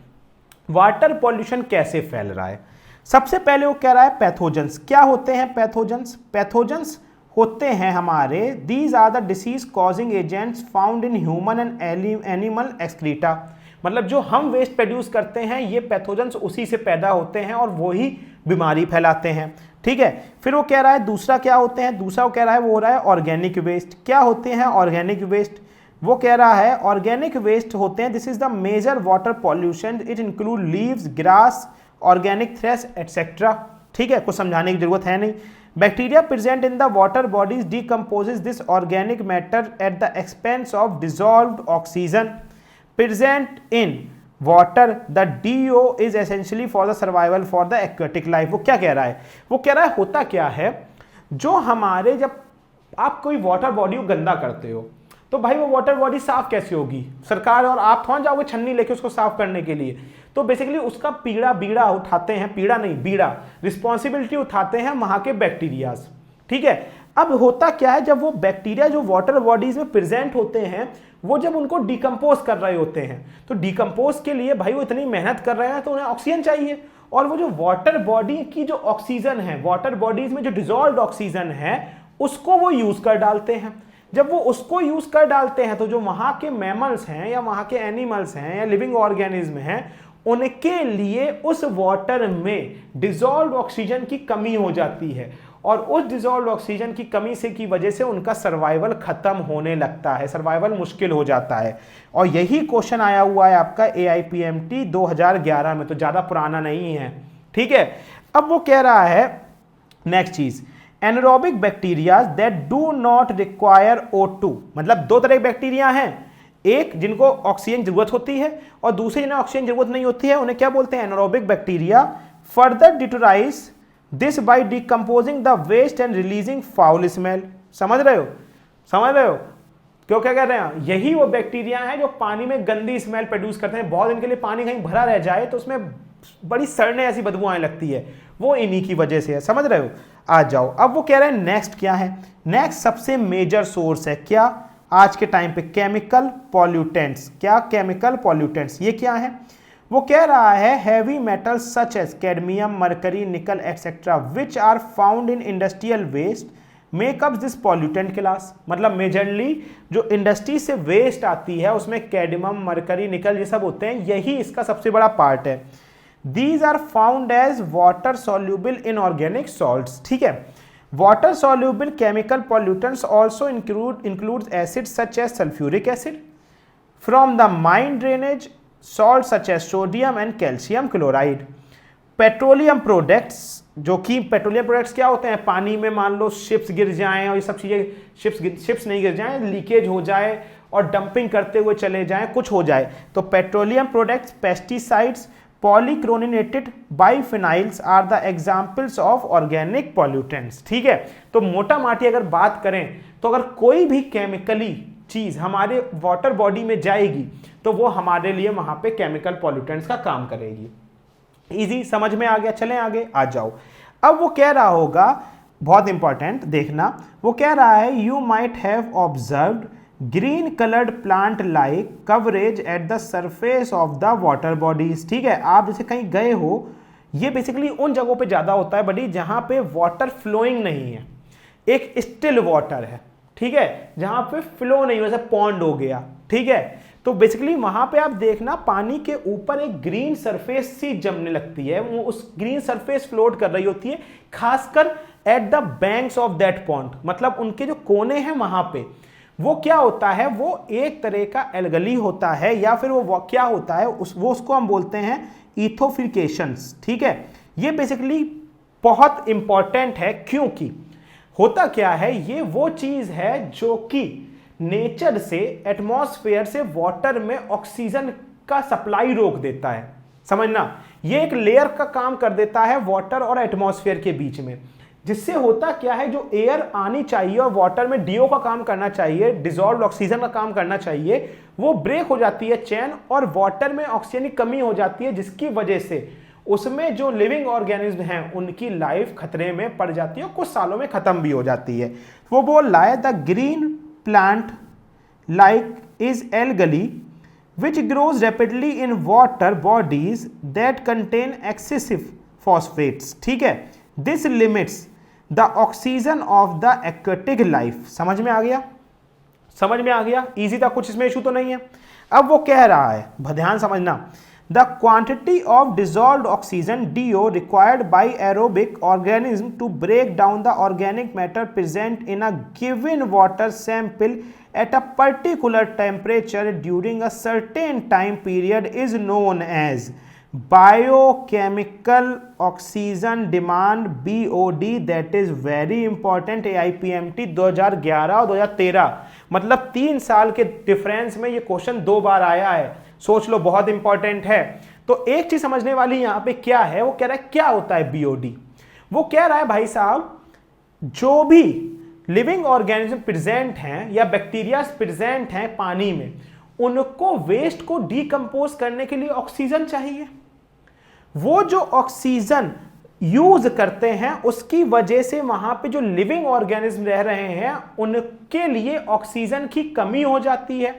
Water pollution कैसे फैल रहा है? सबसे पहले वो कह रहा है पैथोजेंस। क्या होते हैं पैथोजेंस? पैथोजेंस होते हैं हमारे, these are the disease causing agents found in human and animal excreta. मतलब जो हम वेस्ट प्रोड्यूस करते हैं ये पैथोजेंस उसी से पैदा होते हैं और वही बीमारी फैलाते हैं। ठीक है, फिर वो कह रहा है दूसरा क्या होते हैं, दूसरा वो कह रहा है वो हो रहा है ऑर्गेनिक वेस्ट। क्या होते हैं ऑर्गेनिक वेस्ट? वो कह रहा है ऑर्गेनिक वेस्ट होते हैं, this is the major water pollution, it include leaves, grass, organic trash etcetera. ठीक है, कुछ समझाने की जरूरत है नहीं। Bacteria present in the water bodies decomposes this organic matter at the expense of dissolved oxygen present in water the DO is essentially for the survival for the aquatic life. वो क्या कह रहा है, वो कह रहा है होता क्या है, जो हमारे जब आप कोई वाटर बॉडी को गंदा करते हो तो भाई वो वाटर बॉडी साफ कैसे होगी, सरकार और आप थोड़ा जाओगे छन्नी लेके उसको साफ करने के लिए, तो बेसिकली उसका बीड़ा उठाते हैं, पीड़ा नहीं बीड़ा, रिस्पॉन्सिबिलिटी उठाते हैं वहां के बैक्टीरियाज। ठीक है, अब होता क्या है, जब वो बैक्टीरिया जो वाटर बॉडीज में प्रेजेंट होते हैं वो जब उनको डिकम्पोज कर रहे होते हैं, तो डिकम्पोज के लिए भाई वो इतनी मेहनत कर रहे हैं तो उन्हें ऑक्सीजन चाहिए, और वो जो वाटर बॉडी की जो ऑक्सीजन है, वाटर बॉडीज में जो डिजॉल्व ऑक्सीजन है उसको वो यूज कर डालते हैं। जब वो उसको यूज कर डालते हैं तो जो वहां के मैमल्स हैं या वहां के एनिमल्स हैं या लिविंग ऑर्गेनिज्म हैं उनके लिए उस वाटर में डिजॉल्व ऑक्सीजन की कमी हो जाती है, और उस डिजॉल्व ऑक्सीजन की कमी से की वजह से उनका सर्वाइवल खत्म होने लगता है, सर्वाइवल मुश्किल हो जाता है। और यही क्वेश्चन आया हुआ है आपका AIPMT 2011 में, तो ज्यादा पुराना नहीं है। ठीक है, अब वो कह रहा है नेक्स्ट चीज, anaerobic bacteria that do not require O2, मतलब दो तरह के बैक्टीरिया हैं, एक जिनको ऑक्सीजन जरूरत होती है और दूसरे जिन्हें ऑक्सीजन जरूरत नहीं होती है, उन्हें क्या बोलते हैं, anaerobic bacteria. Further deteriorate this by decomposing the waste and releasing foul smell. समझ रहे हो, समझ रहे हो क्यों क्या कह रहे हैं, यही वो बैक्टीरिया हैं जो पानी में गंदी स्मेल प्रोड्यूस करते हैं। बहुत दिन के लिए पानी कहीं भरा रह जाए तो उसमें बड़ी सड़ने ऐसी बदबू आने लगती है, वो इन्हीं की वजह से है। समझ रहे हो, आ जाओ। अब वो कह रहे हैं नेक्स्ट क्या है, नेक्स्ट सबसे मेजर सोर्स है क्या आज के टाइम पे, केमिकल पॉल्यूटेंट्स। क्या, केमिकल पॉल्यूटेंट्स, ये क्या है, वो कह रहा है heavy metals such as cadmium, mercury, nickel etcetera which are found in industrial waste makeup this pollutant class. मतलब मेजरली जो इंडस्ट्री से वेस्ट आती है उसमें कैडमियम, मरकरी, निकल ये सब होते हैं, यही इसका सबसे बड़ा पार्ट है। These are found as water soluble in organic salts। ठीक है, water soluble chemical pollutants also includes acids such as sulfuric acid from the mine drainage, salts such as sodium and calcium chloride। Petroleum products, जो कि petroleum products क्या होते हैं, पानी में मान लो शिप्स गिर जाएं और ये सब चीजें, शिप्स नहीं गिर जाएं, लीकेज हो जाए और डंपिंग करते हुए चले जाएं, कुछ हो जाए, तो petroleum products, pesticides, polychlorinated biphenyls are the examples of organic pollutants. ठीक है, तो मोटा माटी अगर बात करें तो अगर कोई भी केमिकली चीज हमारे वाटर बॉडी में जाएगी तो वो हमारे लिए वहां पे केमिकल पॉल्यूटेंट्स का काम करेगी। इजी, समझ में आ गया, चलें आगे, आ जाओ। अब वो कह रहा होगा, बहुत इंपॉर्टेंट देखना, वो कह रहा है you might have observed green coloured plant like coverage at the surface of the water bodies. ठीक है, आप जैसे कहीं गए हो, ये बेसिकली उन जगहों पे ज्यादा होता है बड़ी जहां पे वाटर फ्लोइंग नहीं है, एक स्टिल वाटर है। ठीक है, जहां पे फ्लो नहीं, वैसे पॉन्ड हो गया। ठीक है, तो बेसिकली वहां पे आप देखना पानी के ऊपर एक ग्रीन सरफेस सी जमने लगती है, वो उस ग्रीन सरफेस फ्लोट कर रही होती है, खासकर at the banks of that pond, मतलब उनके जो कोने हैं वहां पे। वो क्या होता है, वो एक तरह का एल्गली होता है, या फिर वो क्या होता है, उसको हम बोलते हैं इथोफिकेशंस। ठीक है, ये बेसिकली बहुत इंपॉर्टेंट है, क्योंकि होता क्या है, ये वो चीज है जो कि नेचर से, एटमॉस्फेयर से वाटर में ऑक्सीजन का सप्लाई रोक देता है। समझना, ये एक लेयर का काम कर देता है वाटर और एटमॉस्फेयर के बीच में, जिससे होता क्या है, जो एयर आनी चाहिए और वाटर में DO का काम करना चाहिए, डिजॉल्व ऑक्सीजन का काम करना चाहिए, वो ब्रेक हो जाती है चेन, और वाटर में ऑक्सीजन की कमी हो जाती है, जिसकी वजह से उसमें जो लिविंग ऑर्गेनिज्म हैं उनकी लाइफ खतरे में पड़ जाती है, कुछ सालों में खत्म भी हो जाती है। वो बोल रहा है the green plant like is algae which grows rapidly in water bodies that contain excessive phosphates। ठीक है, this limits the oxygen of the aquatic life। समझ में आ गया, समझ में आ गया, इजी था, कुछ इसमें इशू तो नहीं है। अब वो कह रहा है, ध्यान समझना, the quantity of dissolved oxygen DO required by aerobic organism to break down the organic matter present in a given water sample at a particular temperature during a certain time period is known as biochemical oxygen demand, BOD। that is very important। AIPMT 2011 और 2013, मतलब 3 साल के difference में ये question 2 बार आया है। सोच लो, बहुत इंपॉर्टेंट है। तो एक चीज समझने वाली यहां पे क्या है, वो कह रहा है क्या होता है बीओडी। वो कह रहा है भाई साहब, जो भी लिविंग ऑर्गेनिज्म प्रेजेंट हैं या बैक्टीरिया प्रेजेंट हैं पानी में, उनको वेस्ट को डीकंपोज करने के लिए ऑक्सीजन चाहिए। वो जो ऑक्सीजन यूज करते हैं उसकी वजह से वहां पे जो लिविंग ऑर्गेनिज्म रह रहे हैं उनके लिए ऑक्सीजन की कमी हो जाती है।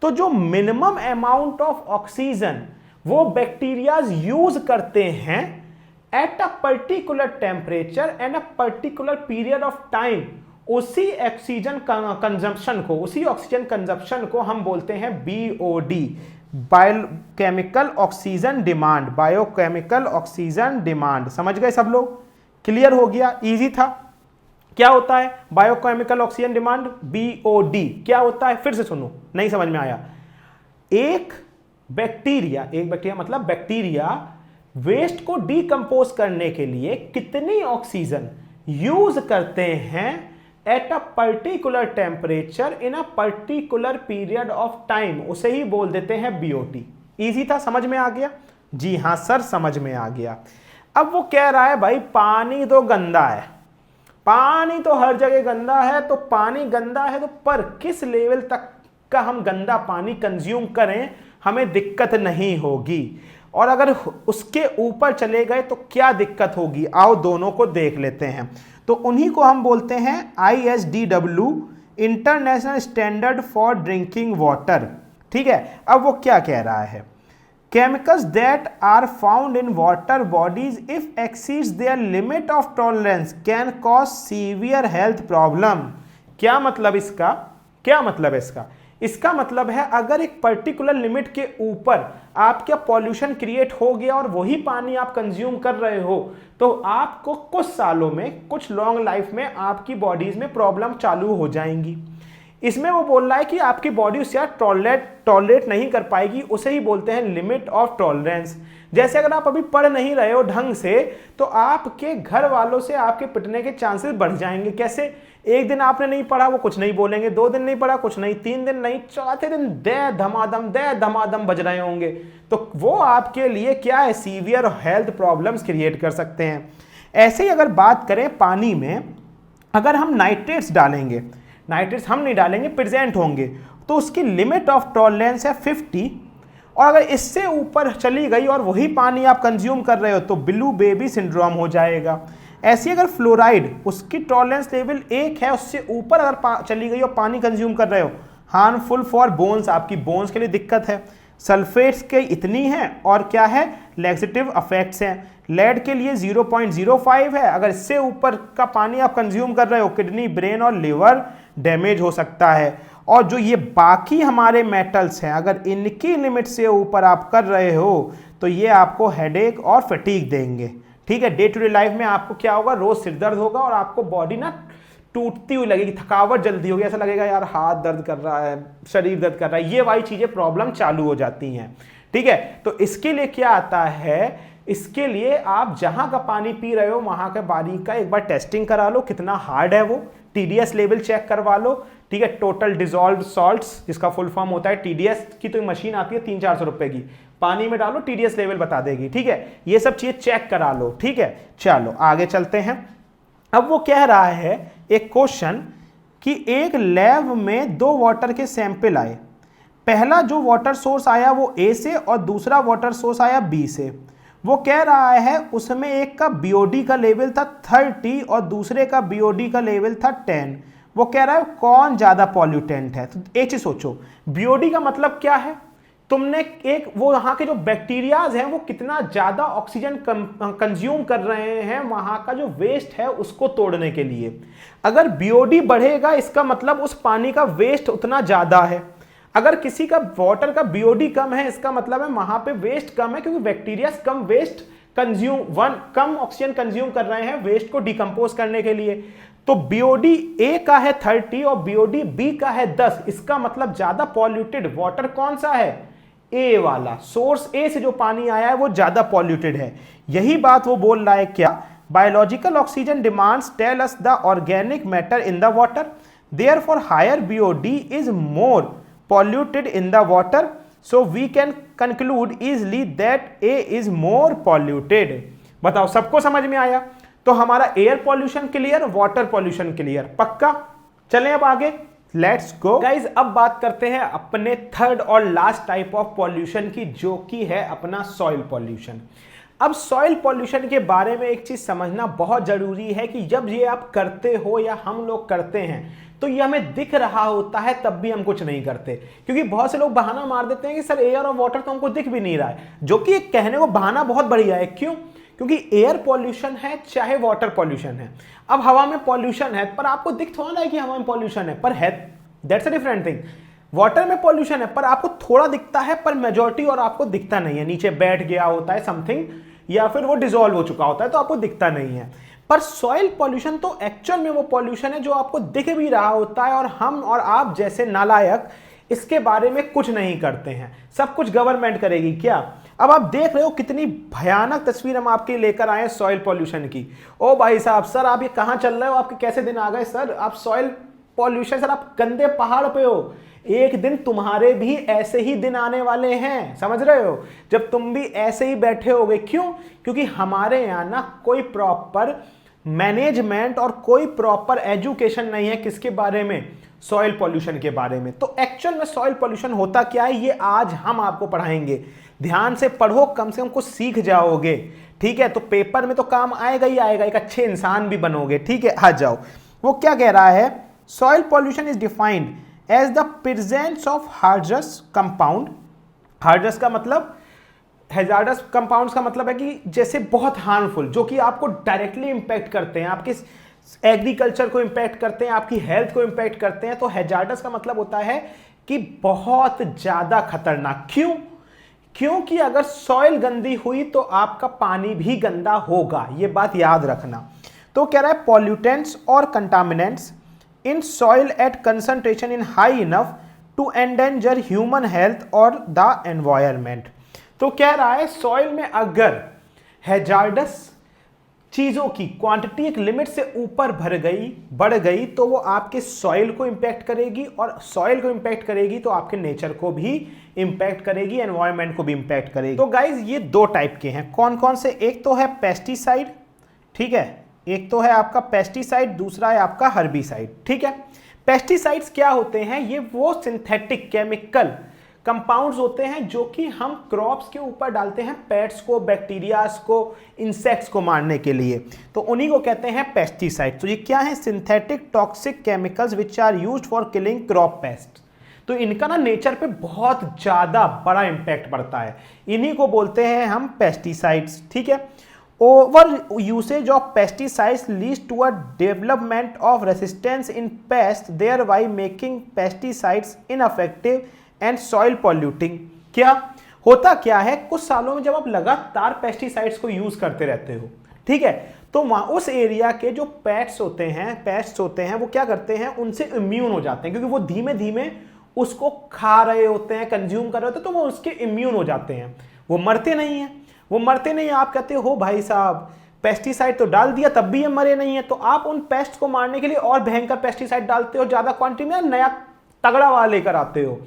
तो जो मिनिमम अमाउंट ऑफ ऑक्सीजन वो बैक्टीरियाज यूज करते हैं at a particular temperature and a particular period of time, उसी ऑक्सीजन कंजप्शन को हम बोलते हैं BOD, biochemical oxygen demand. Biochemical oxygen demand, समझ गए सब लोग? क्लियर हो गया? इजी था। क्या होता है बायोकेमिकल ऑक्सीजन डिमांड? बीओडी क्या होता है, फिर से सुनो, नहीं समझ में आया। एक बैक्टीरिया मतलब बैक्टीरिया वेस्ट को डीकंपोज करने के लिए कितनी ऑक्सीजन यूज करते हैं at a particular temperature in a particular period of time, उसे ही बोल देते हैं बीओटी। इजी था, समझ में आ गया? जी हां सर, समझ में आ गया। अब वो कह रहा है भाई पानी तो गंदा है, पानी तो हर जगह गंदा है, तो पानी गंदा है तो पर किस लेवल तक का हम गंदा पानी कंज्यूम करें हमें दिक्कत नहीं होगी, और अगर उसके ऊपर चले गए तो क्या दिक्कत होगी, आओ दोनों को देख लेते हैं। तो उन्हीं को हम बोलते हैं ISDW, international standard for drinking water. ठीक है, अब वो क्या कह रहा है, chemicals that are found in water bodies if exceeds their limit of tolerance can cause severe health problem. क्या मतलब इसका, क्या मतलब है इसका? इसका मतलब है अगर एक पर्टिकुलर लिमिट के ऊपर आपका पॉल्यूशन क्रिएट हो गया और वही पानी आप कंज्यूम कर रहे हो, तो आपको कुछ सालों में, कुछ लॉन्ग लाइफ में आपकी बॉडीज में प्रॉब्लम चालू हो जाएंगी। इसमें वो बोल रहा है कि आपकी बॉडी उससे टॉलरेट नहीं कर पाएगी, उसे ही बोलते हैं लिमिट ऑफ टॉलरेंस। जैसे अगर आप अभी पढ़ नहीं रहे हो ढंग से तो आपके घर वालों से आपके पिटने के चांसेस बढ़ जाएंगे। कैसे? एक दिन आपने नहीं पढ़ा वो कुछ नहीं बोलेंगे, 2 दिन नहीं पढ़ा कुछ नहीं, 3 दिन नहीं, चौथे दिन दे धमादम बज रहे होंगे। तो वो आपके लिए क्या है, सीवियर हेल्थ प्रॉब्लम्स क्रिएट कर सकते हैं। ऐसे ही अगर बात करें पानी में, अगर हम नाइट्रेट्स डालेंगे, नाइट्रेट्स हम नहीं डालेंगे, प्रेजेंट होंगे, तो उसकी लिमिट ऑफ टॉलरेंस है 50, और अगर इससे ऊपर चली गई और वही पानी आप कंज्यूम कर रहे हो तो ब्लू बेबी सिंड्रोम हो जाएगा। ऐसी अगर फ्लोराइड, उसकी टॉलरेंस लेवल 1 है, उससे ऊपर अगर चली गई और पानी कंज्यूम कर रहे हो, हार्मफुल फॉर बोन्स, आपकी बोन्स के लिए दिक्कत है। सल्फेट्स के इतनी है, और क्या है, लैक्सेटिव इफेक्ट्स हैं। लेड के लिए 0.05 है, अगर इससे ऊपर का पानी आप कंज्यूम कर रहे हो किडनी, ब्रेन और लिवर डैमेज हो सकता है। और जो ये बाकी हमारे मेटल्स हैं, अगर इनकी लिमिट से ऊपर आप कर रहे हो तो ये आपको हेडेक और फटीग देंगे। ठीक है, डे टू डे लाइफ में आपको क्या होगा, रोज सिर दर्द होगा और आपको बॉडी ना टूटती हुई लगेगी, थकावट जल्दी होगी, ऐसा लगेगा यार हाथ दर्द कर रहा है, शरीर दर्द कर रहा है, ये वाली चीजें प्रॉब्लम चालू हो जाती हैं। ठीक है, तो इसके लिए क्या आता है, इसके लिए आप जहां का पानी पी रहे हो वहां के पानी का एक बार टेस्टिंग करा लो, कितना हार्ड है वो, TDS लेवल चेक करवा लो। ठीक है, टोटल डिजॉल्व सॉल्ट्स, जिसका फुल फॉर्म होता है TDS की, तो मशीन आती है 300-400 रुपए की, पानी में डालो TDS लेवल बता देगी। ठीक है, ये सब चीजें चेक करा लो। ठीक है, चलो आगे चलते हैं। अब वो कह रहा है एक क्वेश्चन कि एक लैब में 2 वाटर के सैंपल आए, पहला जो वाटर सोर्स आया वो A से और दूसरा वाटर सोर्स आया B से। वो कह रहा है उसमें एक का BOD का लेवल था 30 और दूसरे का BOD का लेवल था 10। वो कह रहा है कौन ज्यादा पॉल्यूटेंट है। तो एक चीज सोचो, BOD का मतलब क्या है, तुमने एक वो वहां के जो बैक्टीरियाज हैं वो कितना ज्यादा ऑक्सीजन कंज्यूम कर रहे हैं वहां का जो वेस्ट है उसको तोड़ने के लिए। अगर BOD बढ़ेगा इसका मतलब उस पानी का वेस्ट उतना ज्यादा है। अगर किसी का वाटर का BOD कम है इसका मतलब है वहां पे वेस्ट कम है, क्योंकि बैक्टीरिया कम वेस्ट कम ऑक्सीजन कंज्यूम कर रहे हैं वेस्ट को डिकम्पोज करने के लिए। तो BOD A का है 30 और BOD B का है 10, इसका मतलब ज्यादा पॉल्यूटेड वाटर कौन सा है, A वाला, सोर्स A से जो पानी आया है वो ज्यादा पॉल्यूटेड है। यही बात वो बोल रहा है, क्या biological oxygen demands tell us the organic matter in the water, therefore higher BOD is more polluted in the water, so we can conclude easily that a is more polluted. बताओ सबको समझ में आया? तो हमारा air pollution clear, water pollution clear, पक्का? चलें अब आगे, लेट्स गो गाइज। अब बात करते हैं अपने थर्ड और लास्ट टाइप ऑफ पॉल्यूशन की, जो कि है अपना सॉइल पॉल्यूशन। अब सॉइल पॉल्यूशन के बारे में एक चीज समझना बहुत जरूरी है कि जब ये आप करते हो या हम लोग करते हैं तो ये हमें दिख रहा होता है, तब भी हम कुछ नहीं करते। क्योंकि बहुत से लोग बहाना मार देते हैं कि सर एयर और वाटर तो हमको दिख भी नहीं रहा है, जो कि एक कहने को बहाना बहुत बढ़िया है। क्यों? क्योंकि एयर पॉल्यूशन है चाहे वाटर पॉल्यूशन है। अब हवा में पॉल्यूशन है पर आपको दिख थोड़ा ना है कि हवा में पॉल्यूशन है, पर है, that's a different thing. Water में पॉल्यूशन है पर आपको थोड़ा दिखता है, पर मेजॉरिटी और आपको दिखता नहीं है, नीचे बैठ गया होता है समथिंग, या फिर वो डिसॉल्व हो चुका होता है तो आपको दिखता नहीं है। पर सॉइल पॉल्यूशन तो एक्चुअल में वो पॉल्यूशन है जो आपको दिख भी रहा होता है, और हम और आप जैसे नालायक इसके बारे में कुछ नहीं करते हैं। सब कुछ गवर्नमेंट करेगी क्या? अब आप देख रहे हो कितनी भयानक तस्वीर हम आपके लेकर आए सॉइल पॉल्यूशन की। ओ भाई साहब, सर आप ये कहां चल रहे हो? आपके कैसे दिन आ गए सर? आप सॉइल पॉल्यूशन, सर आप गंदे पहाड़ पे हो। एक दिन तुम्हारे भी ऐसे ही दिन आने वाले हैं, समझ रहे हो, जब तुम भी ऐसे ही बैठे होगे। क्यों? क्योंकि हमारे यहाँ ना कोई प्रॉपर मैनेजमेंट और कोई प्रॉपर एजुकेशन नहीं है किसके बारे में, सॉइल पॉल्यूशन के बारे में। तो एक्चुअल में सॉइल पॉल्यूशन होता क्या है ये आज हम आपको पढ़ाएंगे। ध्यान से पढ़ो, कम से कम कुछ सीख जाओगे, ठीक है? तो पेपर में तो काम आएगा ही आएगा, एक अच्छे इंसान भी बनोगे, ठीक है? आ जाओ, वो क्या कह रहा है? Soil pollution is defined as the presence of hazardous compound. Hazardous का मतलब, हैजार्डस कंपाउंड्स का मतलब है कि जैसे बहुत हार्मफुल, जो कि आपको डायरेक्टली इंपैक्ट करते हैं, आपके एग्रीकल्चर को इंपैक्ट करते हैं, आपकी हेल्थ को इंपैक्ट करते हैं। तो हैजार्डस का मतलब होता है कि बहुत ज्यादा खतरनाक। क्यों? क्योंकि अगर सॉइल गंदी हुई तो आपका पानी भी गंदा होगा, यह बात याद रखना। तो कह रहा है पॉल्यूटेंट्स और contaminants in soil at concentration in high enough to endanger human health or the environment। तो कह रहा है सॉइल में अगर हैजार्डस चीजों की क्वांटिटी एक लिमिट से ऊपर बढ़ गई तो वो आपके सॉइल को इंपैक्ट करेगी, और सॉइल को इंपैक्ट करेगी तो आपके नेचर को भी इंपैक्ट करेगी, एनवायरनमेंट को भी इंपैक्ट करेगी। तो गाइज ये दो टाइप के हैं, कौन कौन से? एक तो है पेस्टिसाइड, ठीक है, एक तो है आपका पेस्टिसाइड, दूसरा है आपका हर्बिसाइड, ठीक है? पेस्टिसाइड्स क्या होते हैं? ये वो सिंथेटिक केमिकल कंपाउंड्स होते हैं जो कि हम क्रॉप्स के ऊपर डालते हैं पेट्स को, बैक्टीरियाज को, इंसेक्ट्स को मारने के लिए, तो उन्हीं को कहते हैं पेस्टिसाइड। तो ये क्या है? Synthetic toxic chemicals which are used for killing crop pest. तो इनका ना नेचर पे बहुत ज्यादा बड़ा इंपैक्ट पड़ता है, इन्हीं को बोलते हैं हम पेस्टिसाइड्स, ठीक है? Over usage of pesticides leads to a development of resistance in pests, thereby making pesticides ineffective and soil polluting। क्या होता क्या है? कुछ सालों में जब आप लगातार पेस्टिसाइड्स को यूज करते रहते हो, ठीक है, तो वहां उस एरिया के जो पेस्ट होते हैं वो क्या करते हैं? उनसे इम्यून हो जाते हैं, क्योंकि वो धीमे धीमे उसको खा रहे होते हैं, कंज्यूम कर रहे होते हैं, तो वो उसके इम्यून हो जाते हैं, वो मरते नहीं हैं। आप कहते हो भाई साहब पेस्टिसाइड तो डाल दिया तब भी ये मरे नहीं है, तो आप उन पेस्ट को मारने के लिए और भयंकर पेस्टिसाइड डालते हो, ज्यादा क्वांटिटी में, नया तगड़ा वाला लेकर आते हो,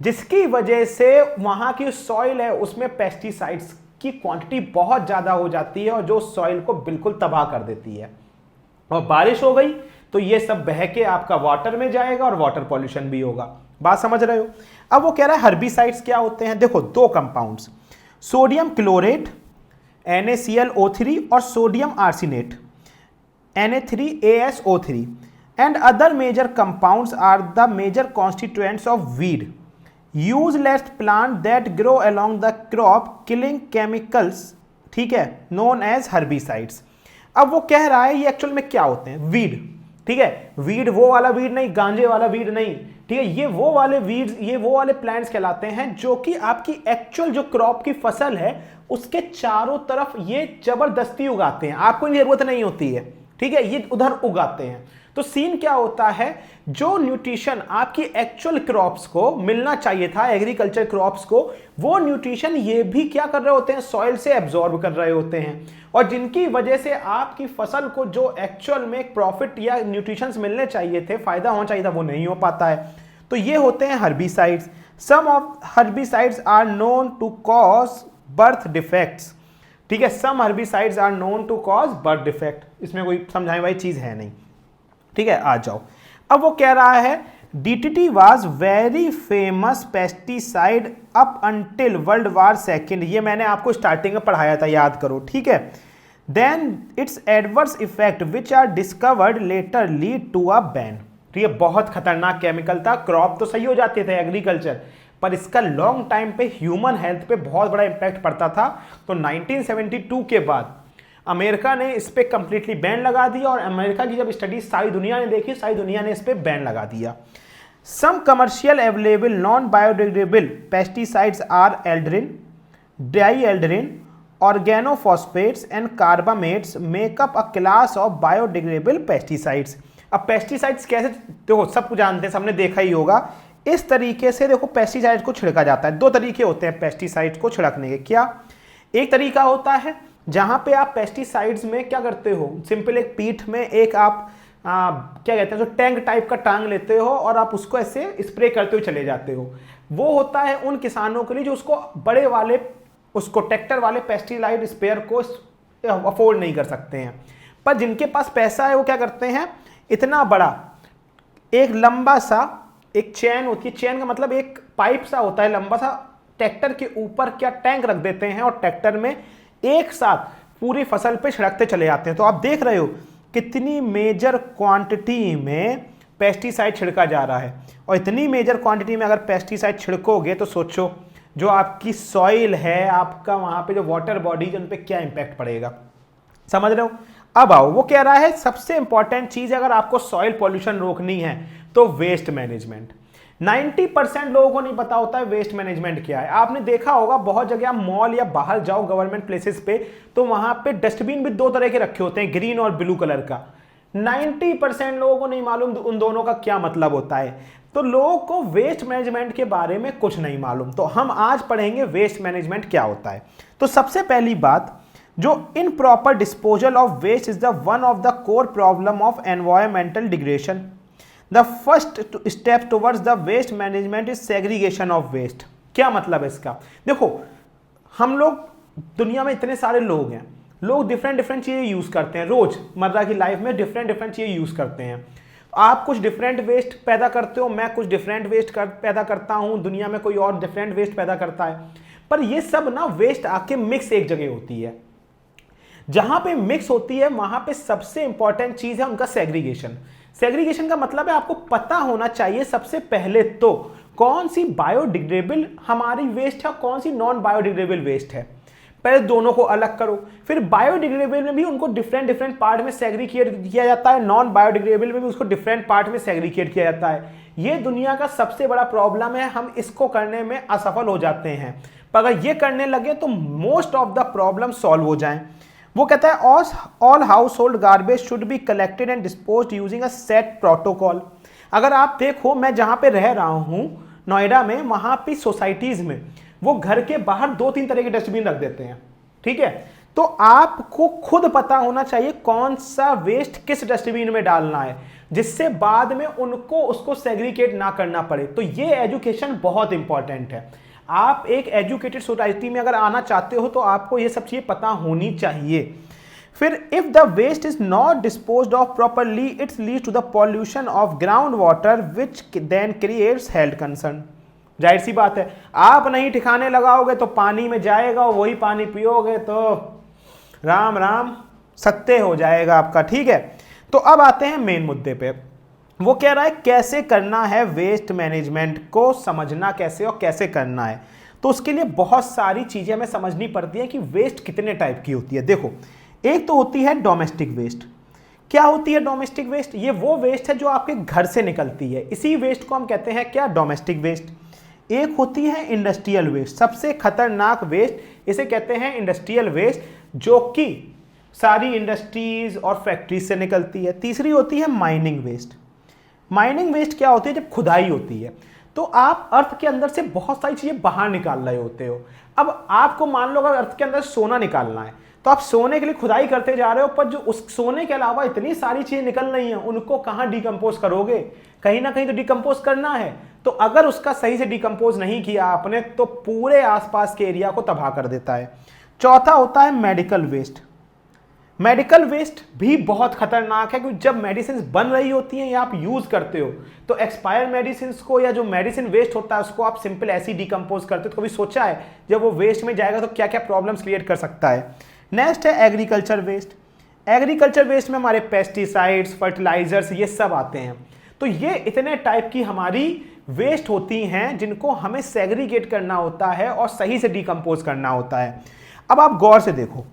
जिसकी वजह से वहां की सॉइल है उसमें पेस्टिसाइड्स की क्वांटिटी बहुत ज्यादा हो जाती है, और जो सॉइल को बिल्कुल तबाह कर देती है। और बारिश हो गई तो ये सब बह के आपका वाटर में जाएगा और वाटर पॉल्यूशन भी होगा। बात समझ रहे हो? अब वो कह रहा है हर्बिसाइड्स क्या होते हैं? देखो, दो कंपाउंड्स, सोडियम क्लोरेट NaClO3 और sodium arsenate Na3ASO3 and other major compounds are the major constituents of weed, useless plant that grow along the crop killing chemicals, ठीक है, known as herbicides। अब वो कह रहा है ये एक्चुअल में क्या होते हैं? वीड, ठीक है, वीड वो वाला वीड नहीं, गांजे वाला वीड नहीं, ठीक है, ये वो वाले वीड्स, ये वो वाले प्लांट्स कहलाते हैं जो कि आपकी एक्चुअल जो क्रॉप की फसल है उसके चारों तरफ ये जबरदस्ती उगाते हैं, आपको जरूरत नहीं होती है, ठीक है, ये उधर उगाते हैं। तो सीन क्या होता है? जो न्यूट्रिशन आपकी एक्चुअल क्रॉप्स को मिलना चाहिए था, एग्रीकल्चर क्रॉप्स को, वो न्यूट्रिशन ये भी क्या कर रहे होते हैं? सॉइल से एब्जॉर्ब कर रहे होते हैं, और जिनकी वजह से आपकी फसल को जो एक्चुअल में एक प्रॉफिट या न्यूट्रिशंस मिलने चाहिए थे, फायदा होना चाहिए था, वो नहीं हो पाता है। तो ये होते हैं herbicides. Some of herbicides are known to cause birth defects. ठीक है, some herbicides are known to cause birth defect, इसमें कोई समझाने वाली चीज है नहीं। ठीक है, आ जाओ। अब वो कह रहा है DDT was very famous pesticide up until world war second, ये मैंने आपको स्टार्टिंग में पढ़ाया था, याद करो। ठीक है, then its adverse effect which are discovered later lead to a ban. ठीक है, बहुत खतरनाक केमिकल था, क्रॉप तो सही हो जाते थे एग्रीकल्चर, पर इसका लॉन्ग टाइम पे ह्यूमन हेल्थ पे बहुत बड़ा इंपैक्ट पड़ता था। तो 1972 के बाद अमेरिका ने इस पे कंप्लीटली बैन लगा दिया, और अमेरिका की जब स्टडी सारी दुनिया ने देखी, सारी दुनिया ने इस पे बैन लगा दिया। Some commercial available non biodegradable pesticides are aldrin, dieldrin, organophosphates and carbamates makeup a class of biodegradable pesticides. अब पेस्टिसाइड्स कैसे, देखो सब कुछ जानते हैं, सबने देखा ही होगा। इस तरीके से देखो पेस्टिसाइड को छिड़का जाता है। दो तरीके होते हैं पेस्टिसाइड को छिड़कने के। क्या, एक तरीका होता है जहां पे आप पेस्टिसाइड्स में क्या करते हो, सिंपल एक पीठ में एक आप क्या कहते हैं, जो टैंक टाइप का टांग लेते हो और आप उसको ऐसे स्प्रे करते हुए चले जाते हो। वो होता है उन किसानों के लिए जो उसको बड़े वाले, उसको ट्रैक्टर वाले पेस्टिसाइड स्प्रेयर को अफोर्ड नहीं कर सकते हैं। पर जिनके पास पैसा है वो क्या करते हैं, इतना बड़ा एक लंबा सा एक चेन होती है, चेन का मतलब एक पाइप सा होता है लंबा सा, ट्रैक्टर के ऊपर क्या टैंक रख देते हैं और ट्रैक्टर में एक साथ पूरी फसल पे छिड़कते चले जाते हैं। तो आप देख रहे हो कितनी मेजर क्वांटिटी में पेस्टिसाइड छिड़का जा रहा है, और इतनी मेजर क्वांटिटी में अगर पेस्टिसाइड छिड़कोगे तो सोचो जो आपकी सॉइल है, आपका वहां पे जो वाटर बॉडीज, उन पे क्या इंपैक्ट पड़ेगा। समझ रहे हो। अब आओ, वो कह रहा है सबसे इंपॉर्टेंट चीज अगर आपको सॉइल पॉल्यूशन रोकनी है तो वेस्ट मैनेजमेंट। 90% लोगों को नहीं पता होता है वेस्ट मैनेजमेंट क्या है। आपने देखा होगा बहुत जगह मॉल या बाहर जाओ गवर्नमेंट प्लेसेस पे, तो वहां पे डस्टबिन भी दो तरह के रखे होते हैं, ग्रीन और ब्लू कलर का। 90% लोगों को नहीं मालूम उन दोनों का क्या मतलब होता है। तो लोगों को वेस्ट मैनेजमेंट के बारे में कुछ नहीं मालूम। तो हम आज पढ़ेंगे वेस्ट मैनेजमेंट क्या होता है। तो सबसे पहली बात, जो improper disposal of waste is the one of the core problem of environmental degradation. The first step towards the waste management is segregation of waste. क्या मतलब है इसका, देखो हम लोग दुनिया में इतने सारे लोग हैं, लोग डिफरेंट डिफरेंट चीजें यूज करते हैं, रोज मर्रा की लाइफ में डिफरेंट डिफरेंट चीजें यूज करते हैं। आप कुछ डिफरेंट वेस्ट पैदा करते हो, मैं कुछ डिफरेंट वेस्ट पैदा करता हूं, दुनिया में कोई और डिफरेंट वेस्ट पैदा करता है। पर ये सब ना वेस्ट आके मिक्स एक जगह होती है। जहां पे मिक्स होती है वहां पे सबसे इंपॉर्टेंट चीज है उनका सेग्रीगेशन। सेग्रीगेशन का मतलब है आपको पता होना चाहिए सबसे पहले तो कौन सी बायोडिग्रेडेबल हमारी वेस्ट है, कौन सी नॉन बायोडिग्रेडेबल वेस्ट है। पहले दोनों को अलग करो, फिर बायोडिग्रेडेबल में भी उनको डिफरेंट डिफरेंट पार्ट में सेग्रीगेट किया जाता है, नॉन बायोडिग्रेडेबल में भी उसको डिफरेंट पार्ट में सेग्रीगेट किया जाता है। ये दुनिया का सबसे बड़ा प्रॉब्लम है, हम इसको करने में असफल हो जाते हैं। पर अगर ये करने लगे तो most of the problem solve हो जाए। वो कहता है all house hold garbage should be collected and disposed using a set protocol. अगर आप देखो, मैं जहां पे रह रहा हूं नोएडा में, वहां पे सोसाइटीज में वो घर के बाहर 2-3 तरह के डस्टबिन रख देते हैं। ठीक है, तो आपको खुद पता होना चाहिए कौन सा वेस्ट किस डस्टबिन में डालना है, जिससे बाद में उनको उसको सेग्रीगेट ना करना पड़े। तो ये एजुकेशन बहुत इंपॉर्टेंट है। आप एक एजुकेटेड सोसाइटी में अगर आना चाहते हो तो आपको ये सब चीजें पता होनी चाहिए। फिर if the waste is not disposed of properly it's leads to the pollution of ground water which then creates health concern. जाहिर सी बात है, आप नहीं ठिकाने लगाओगे तो पानी में जाएगा, और वही पानी पियोगे तो राम राम सत्य हो जाएगा आपका। ठीक है, तो अब आते हैं मेन मुद्दे पे। वो कह रहा है कैसे करना है वेस्ट मैनेजमेंट को, समझना कैसे और कैसे करना है। तो उसके लिए बहुत सारी चीजें हमें समझनी पड़ती है कि वेस्ट कितने टाइप की होती है। देखो, एक तो होती है डोमेस्टिक वेस्ट। क्या होती है डोमेस्टिक वेस्ट? ये वो वेस्ट है जो आपके घर से निकलती है, इसी वेस्ट को हम कहते हैं क्या, डोमेस्टिक वेस्ट। एक होती है इंडस्ट्रियल वेस्ट, सबसे खतरनाक वेस्ट इसे कहते हैं इंडस्ट्रियल वेस्ट, जो कि सारी इंडस्ट्रीज और फैक्ट्रीज से निकलती है। तीसरी होती है माइनिंग वेस्ट। माइनिंग वेस्ट क्या होती है? जब खुदाई होती है तो आप अर्थ के अंदर से बहुत सारी चीजें बाहर निकाल रहे होते हो। अब आपको मान लो अगर अर्थ के अंदर सोना निकालना है तो आप सोने के लिए खुदाई करते जा रहे हो, पर जो उस सोने के अलावा इतनी सारी चीजें निकल रही हैं, उनको कहां डिकम्पोज करोगे? कहीं ना कहीं तो डिकम्पोज करना है। तो अगर उसका सही से डिकम्पोज नहीं किया आपने तो पूरे आसपास के एरिया को तबाह कर देता है। चौथा होता है मेडिकल वेस्ट। मेडिकल वेस्ट भी बहुत खतरनाक है, क्योंकि जब मेडिसिन बन रही होती हैं या आप यूज करते हो तो एक्सपायर मेडिसिन को या जो मेडिसिन वेस्ट होता है उसको आप सिंपल ऐसे डिकम्पोज करते हो। तो कभी सोचा है जब वो वेस्ट में जाएगा तो क्या क्या प्रॉब्लम्स क्रिएट कर सकता है। नेक्स्ट है एग्रीकल्चर वेस्ट। एग्रीकल्चर वेस्ट में हमारे पेस्टिसाइड्स, फर्टिलाइजर्स, ये सब आते हैं। तो ये इतने टाइप की हमारी वेस्ट होती हैं जिनको हमें सेग्रीगेट करना होता है और सही से डिकम्पोज करना होता है। अब आप गौर से देखो,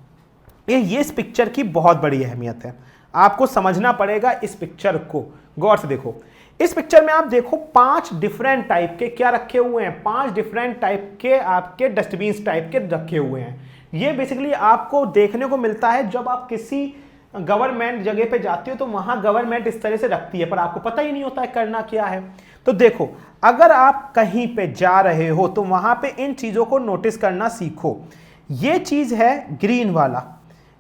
ये इस पिक्चर की बहुत बड़ी अहमियत है, आपको समझना पड़ेगा इस पिक्चर को। गौर से देखो, इस पिक्चर में आप देखो 5 डिफरेंट टाइप के क्या रखे हुए हैं, 5 डिफरेंट टाइप के आपके डस्टबिन टाइप के रखे हुए हैं। ये बेसिकली आपको देखने को मिलता है जब आप किसी गवर्नमेंट जगह पे जाते हो तो वहां गवर्नमेंट इस तरह से रखती है, पर आपको पता ही नहीं होता है करना क्या है। तो देखो, अगर आप कहीं पे जा रहे हो तो वहां पे इन चीजों को नोटिस करना सीखो। ये चीज है ग्रीन वाला,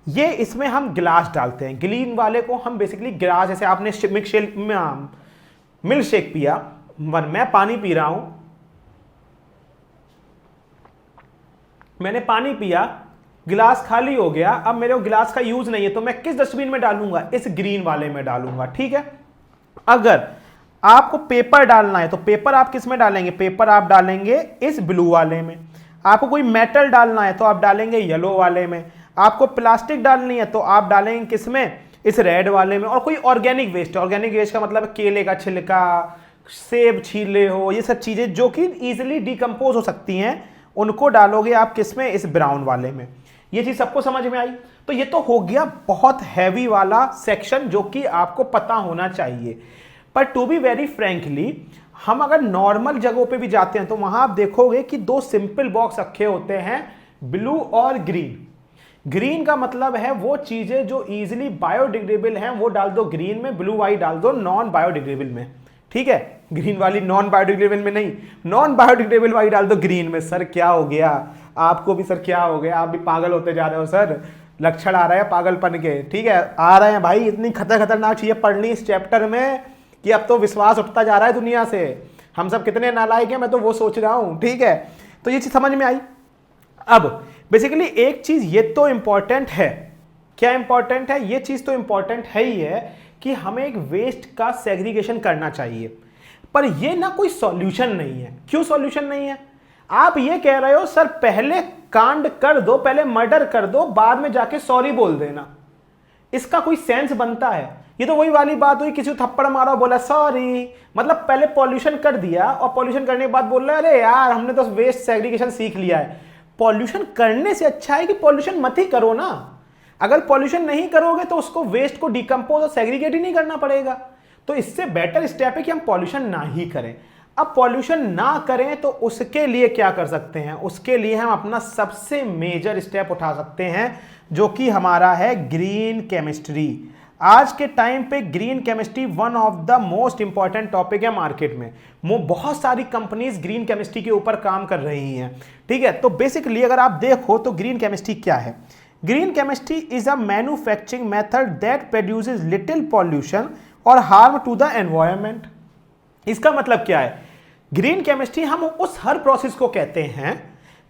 ये इसमें हम गिलास डालते हैं। ग्रीन वाले को हम बेसिकली गिलास, जैसे आपने मिल्क शेक पिया, मैं पानी पी रहा हूं, मैंने पानी पिया, गिलास खाली हो गया, अब मेरे को गिलास का यूज नहीं है तो मैं किस डस्टबिन में डालूंगा, इस ग्रीन वाले में डालूंगा। ठीक है, अगर आपको पेपर डालना है तो पेपर आप किस में डालेंगे, पेपर आप डालेंगे इस ब्लू वाले में। आपको कोई मेटल डालना है तो आप डालेंगे येलो वाले में। आपको प्लास्टिक डालनी है तो आप डालेंगे किस में, इस रेड वाले में। और कोई ऑर्गेनिक वेस्ट, ऑर्गेनिक वेस्ट का मतलब केले का छिलका, सेब छीले हो, ये सब चीजें जो कि इजीली डिकम्पोज हो सकती हैं, उनको डालोगे आप किस में, इस ब्राउन वाले में। ये चीज सबको समझ में आई। तो ये तो हो गया बहुत हैवी वाला सेक्शन जो कि आपको पता होना चाहिए। पर टू बी वेरी फ्रैंकली, हम अगर नॉर्मल जगहों पे भी जाते हैं तो वहां आप देखोगे कि 2 सिंपल बॉक्स रखे होते हैं, ब्लू और ग्रीन। ग्रीन का मतलब है वो चीजें जो इजीली बायोडिग्रेडेबल हैं वो डाल दो ग्रीन में, ब्लू वाली डाल दो नॉन बायोडिग्रेडेबल में। ठीक है, ग्रीन वाली नॉन बायोडिग्रेडेबल में नहीं, नॉन बायोडिग्रेडेबल वाली डाल दो ग्रीन में। सर क्या हो गया आपको भी, सर क्या हो गया, आप भी पागल होते जा रहे हो सर, लक्षण आ रहे हैं पागलपन के। ठीक है, आ रहे हैं भाई, इतनी खतरनाक चीजें पढ़नी इस चैप्टर में कि अब तो विश्वास उठता जा रहा है दुनिया से, हम सब कितने नालायक हैं मैं तो वो सोच रहा हूं। ठीक है, तो ये चीज समझ में आई। अब बेसिकली एक चीज ये तो इंपॉर्टेंट है, क्या इंपॉर्टेंट है, ये चीज तो इंपॉर्टेंट है ही है कि हमें एक वेस्ट का सेग्रीगेशन करना चाहिए, पर ये ना कोई सॉल्यूशन नहीं है। क्यों सॉल्यूशन नहीं है? आप ये कह रहे हो सर पहले कांड कर दो, पहले मर्डर कर दो, बाद में जाके सॉरी बोल देना, इसका कोई सेंस बनता है? ये तो वही वाली बात हुई, किसी को थप्पड़ मारा बोला सॉरी, मतलब पहले पॉल्यूशन कर दिया और पॉल्यूशन करने के बाद बोल रहे अरे यार हमने तो वेस्ट सेग्रीगेशन सीख लिया है। पॉल्यूशन करने से अच्छा है कि पॉल्यूशन मत ही करो ना। अगर पॉल्यूशन नहीं करोगे तो उसको वेस्ट को डिकम्पोज और सेग्रीगेट ही नहीं करना पड़ेगा। तो इससे बेटर स्टेप है कि हम पॉल्यूशन ना ही करें। अब पॉल्यूशन ना करें तो उसके लिए क्या कर सकते हैं, उसके लिए हम अपना सबसे मेजर स्टेप उठा सकते हैं जो कि हमारा है ग्रीन केमिस्ट्री। आज के टाइम पे green chemistry one of the most important topic है मार्केट में। बहुत सारी कंपनीज ग्रीन केमिस्ट्री के ऊपर काम कर रही हैं। ठीक है, तो बेसिकली अगर आप देखो तो ग्रीन केमिस्ट्री क्या है, green chemistry is a manufacturing method that produces little pollution और हार्म टू द एनवायरनमेंट। इसका मतलब क्या है, ग्रीन केमिस्ट्री हम उस हर प्रोसेस को कहते हैं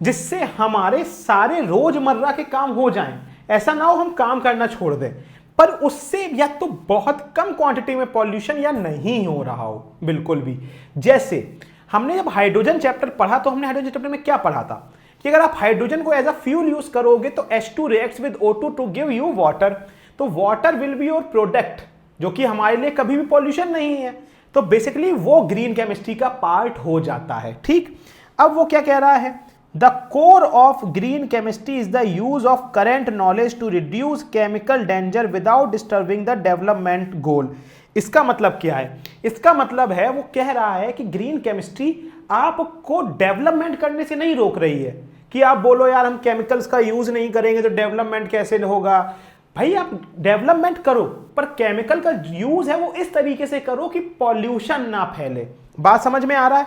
जिससे हमारे सारे रोजमर्रा के काम हो जाएं। ऐसा ना हो हम काम करना छोड़ दें, पर उससे या तो बहुत कम क्वांटिटी में पॉल्यूशन या नहीं हो रहा हो बिल्कुल भी। जैसे हमने जब हाइड्रोजन चैप्टर पढ़ा तो हमने हाइड्रोजन चैप्टर में क्या पढ़ा था कि अगर आप हाइड्रोजन को एज अ फ्यूल यूज करोगे तो H2 reacts with O2 to give you water, तो water will be your product, जो कि हमारे लिए कभी भी पॉल्यूशन नहीं है। तो बेसिकली वो ग्रीन केमिस्ट्री का पार्ट हो जाता है। ठीक, अब वो क्या कह रहा है, the core of green chemistry is the use of current knowledge to reduce chemical danger without disturbing the development goal. इसका मतलब क्या है, इसका मतलब है वो कह रहा है कि ग्रीन केमिस्ट्री आपको डेवलपमेंट करने से नहीं रोक रही है कि आप बोलो यार हम केमिकल्स का यूज नहीं करेंगे तो डेवलपमेंट कैसे होगा। भाई आप डेवलपमेंट करो, पर केमिकल का यूज है वो इस तरीके से करो कि पॉल्यूशन ना फैले। बात समझ में आ रहा है?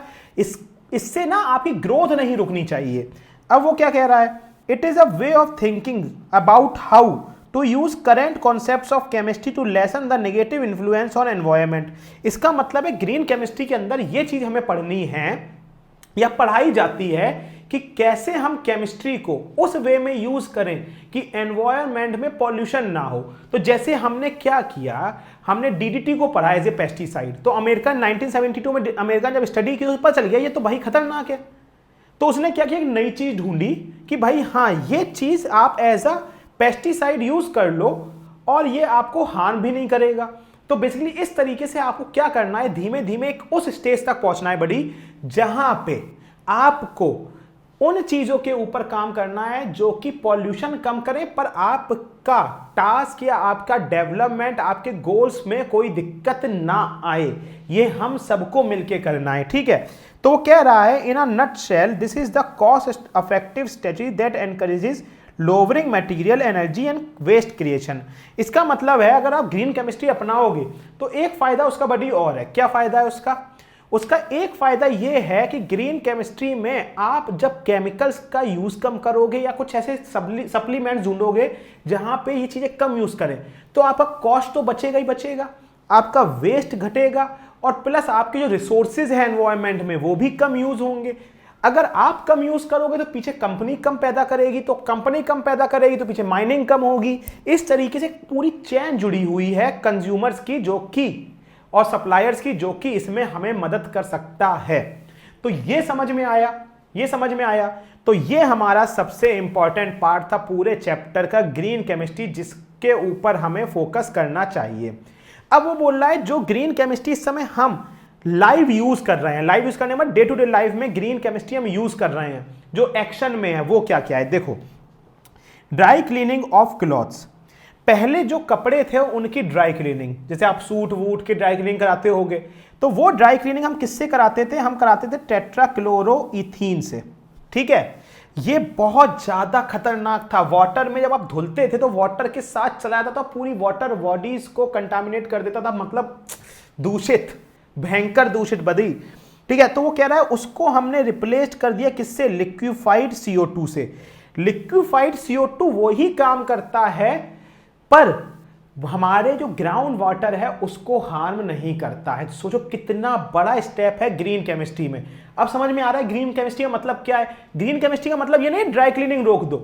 इससे ना आपकी ग्रोथ नहीं रुकनी चाहिए। अब वो क्या कह रहा है, it is a way of thinking about how to use current concepts of chemistry to lessen the negative influence on environment. इसका मतलब है ग्रीन केमिस्ट्री के अंदर ये चीज हमें पढ़नी है या पढ़ाई जाती है कि कैसे हम केमिस्ट्री को उस वे में यूज करें कि एनवायरनमेंट में पॉल्यूशन ना हो। तो जैसे हमने क्या किया, हमने डीडीटी को पढ़ा एज ए पेस्टिसाइड। तो अमेरिका 1972 में अमेरिका जब स्टडी की तो पता चल गया ये तो भाई खतरनाक है। तो उसने क्या किया, एक नई चीज ढूंढी कि भाई हाँ ये चीज आप एज अ पेस्टिसाइड यूज कर लो और ये आपको हार्म भी नहीं करेगा। तो बेसिकली इस तरीके से आपको क्या करना है, धीमे धीमे एक उस स्टेज तक पहुंचना है बड़ी, जहां पे आपको उन चीजों के ऊपर काम करना है जो कि पॉल्यूशन कम करें, पर आपका टास्क या आपका डेवलपमेंट, आपके गोल्स में कोई दिक्कत ना आए। ये हम सबको मिलके करना है, ठीक है। तो वो कह रहा है in a nutshell this is the cost effective strategy that encourages lowering material energy and waste creation. इसका मतलब है अगर आप ग्रीन केमिस्ट्री अपनाओगे तो एक फायदा उसका बड़ी और है। क्या फायदा है उसका एक फायदा यह है कि ग्रीन केमिस्ट्री में आप जब केमिकल्स का यूज कम करोगे या कुछ ऐसे सप्लीमेंट्स ढूंढोगे जहां पे ये चीजें कम यूज करें, तो आपका कॉस्ट तो बचेगा ही बचेगा, आपका वेस्ट घटेगा और प्लस आपके जो रिसोर्सेज है एनवायरनमेंट में वो भी कम यूज होंगे। अगर आप कम यूज करोगे तो पीछे कंपनी कम पैदा करेगी, तो कंपनी कम पैदा करेगी तो पीछे माइनिंग कम होगी। इस तरीके से पूरी चेन जुड़ी हुई है कंज्यूमर्स की जो कि और सप्लायर्स की, जो कि इसमें हमें मदद कर सकता है। तो ये समझ में आया। तो ये हमारा सबसे इंपॉर्टेंट पार्ट था पूरे चैप्टर का, ग्रीन केमिस्ट्री, जिसके ऊपर हमें फोकस करना चाहिए। अब वो बोल रहा है जो ग्रीन केमिस्ट्री इस समय हम लाइव यूज कर रहे हैं, लाइव यूज करने में डे टू डे लाइफ में ग्रीन केमिस्ट्री हम यूज कर रहे हैं, जो एक्शन में है वो क्या क्या है। देखो, ड्राई क्लीनिंग ऑफ क्लॉथ्स, पहले जो कपड़े थे उनकी ड्राई क्लीनिंग, जैसे आप सूट वूट की ड्राई क्लीनिंग कराते होगे, तो वो ड्राई क्लीनिंग हम किससे कराते थे, हम कराते थे टेट्राक्लोरोइथीन से, ठीक है। ये बहुत ज्यादा खतरनाक था। वाटर में जब आप धुलते थे तो वाटर के साथ चला जाता था, पूरी वाटर बॉडीज को कंटामिनेट कर देता था, मतलब दूषित, भयंकर दूषित बदी, ठीक है। तो वो कह रहा है उसको हमने रिप्लेस कर दिया किससे, लिक्विफाइड CO2 से। लिक्विफाइड CO2 वो ही काम करता है पर हमारे जो ग्राउंड वाटर है उसको हार्म नहीं करता है। सोचो कितना बड़ा स्टेप है ग्रीन केमिस्ट्री में। अब समझ में आ रहा है ग्रीन केमिस्ट्री का मतलब क्या है। ग्रीन केमिस्ट्री का मतलब ये नहीं ड्राई क्लीनिंग रोक दो,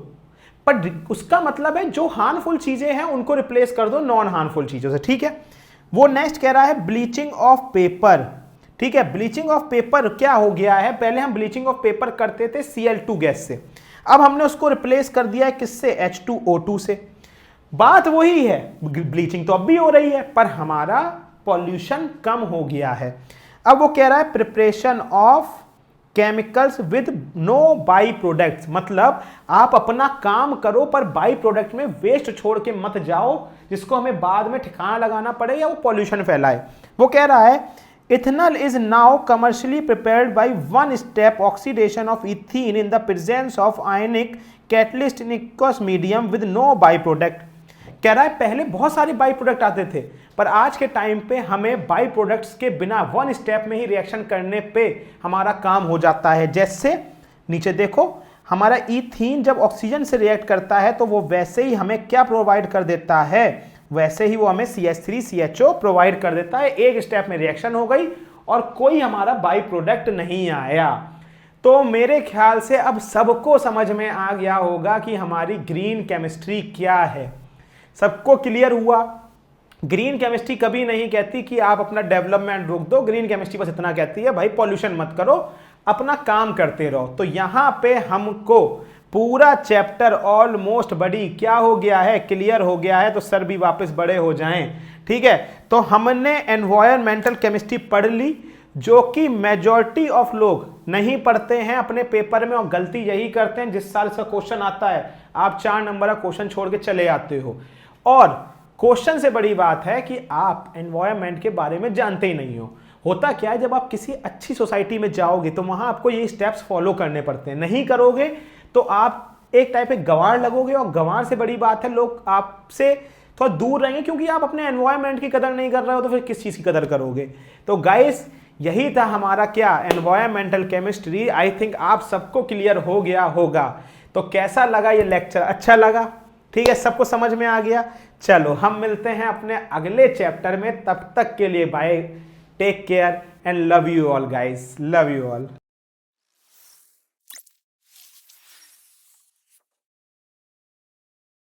पर उसका मतलब है जो हार्मफुल चीजें हैं उनको रिप्लेस कर दो नॉन हार्मफुल चीजों से, ठीक है। वो नेक्स्ट कह रहा है ब्लीचिंग ऑफ पेपर, ठीक है। ब्लीचिंग ऑफ पेपर क्या हो गया है, पहले हम ब्लीचिंग ऑफ पेपर करते थे Cl2 गैस से, अब हमने उसको रिप्लेस कर दिया है किससे, H2O2 से। बात वही है, ब्लीचिंग तो अब भी हो रही है पर हमारा पॉल्यूशन कम हो गया है। अब वो कह रहा है preparation of chemicals with no by products, मतलब आप अपना काम करो पर बाई प्रोडक्ट में वेस्ट छोड़ के मत जाओ जिसको हमें बाद में ठिकाना लगाना पड़े या वो पॉल्यूशन फैलाए। वो कह रहा है ethanol is now commercially prepared by one step oxidation of ethene in the presence of ionic catalyst in aqueous medium with no by product. कह रहा है पहले बहुत सारे बाई प्रोडक्ट आते थे पर आज के टाइम पे हमें बाई प्रोडक्ट्स के बिना वन स्टेप में ही रिएक्शन करने पे हमारा काम हो जाता है। जैसे नीचे देखो, हमारा इथीन जब ऑक्सीजन से रिएक्ट करता है तो वो वैसे ही हमें क्या प्रोवाइड कर देता है, वैसे ही वो हमें CH3CHO प्रोवाइड कर देता है। एक स्टेप में रिएक्शन हो गई और कोई हमारा बाई प्रोडक्ट नहीं आया। तो मेरे ख्याल से अब सबको समझ में आ गया होगा कि हमारी ग्रीन केमिस्ट्री क्या है। सबको क्लियर हुआ। ग्रीन केमिस्ट्री कभी नहीं कहती कि आप अपना डेवलपमेंट रोक दो, ग्रीन केमिस्ट्री बस इतना कहती है भाई पॉल्यूशन मत करो, अपना काम करते रहो। तो यहां पे हमको पूरा चैप्टर ऑलमोस्ट बड़ी क्या हो गया है, क्लियर हो गया है। तो सर भी वापस बड़े हो जाएं, ठीक है। तो हमने एनवायरमेंटल केमिस्ट्री पढ़ ली, जो कि मेजॉरिटी ऑफ लोग नहीं पढ़ते हैं अपने पेपर में और गलती यही करते हैं। जिस साल इसका क्वेश्चन आता है आप 4 नंबर का क्वेश्चन छोड़ के चले आते हो, और क्वेश्चन से बड़ी बात है कि आप एनवायरनमेंट के बारे में जानते ही नहीं हो। होता क्या है, जब आप किसी अच्छी सोसाइटी में जाओगे तो वहां आपको ये स्टेप्स फॉलो करने पड़ते हैं, नहीं करोगे तो आप एक टाइप के गंवार लगोगे, और गंवार से बड़ी बात है लोग आपसे थोड़ा दूर रहेंगे क्योंकि आप अपने एनवायरनमेंट की कदर नहीं कर रहे हो, तो फिर किस चीज़ की कदर करोगे। तो गाइस यही था हमारा क्या, एनवायरमेंटल केमिस्ट्री। आई थिंक आप सबको क्लियर हो गया होगा। तो कैसा लगा ये लेक्चर, अच्छा लगा? ठीक है, सबको समझ में आ गया। चलो हम मिलते हैं अपने अगले चैप्टर में, तब तक के लिए bye, take care and love you all guys, love you all.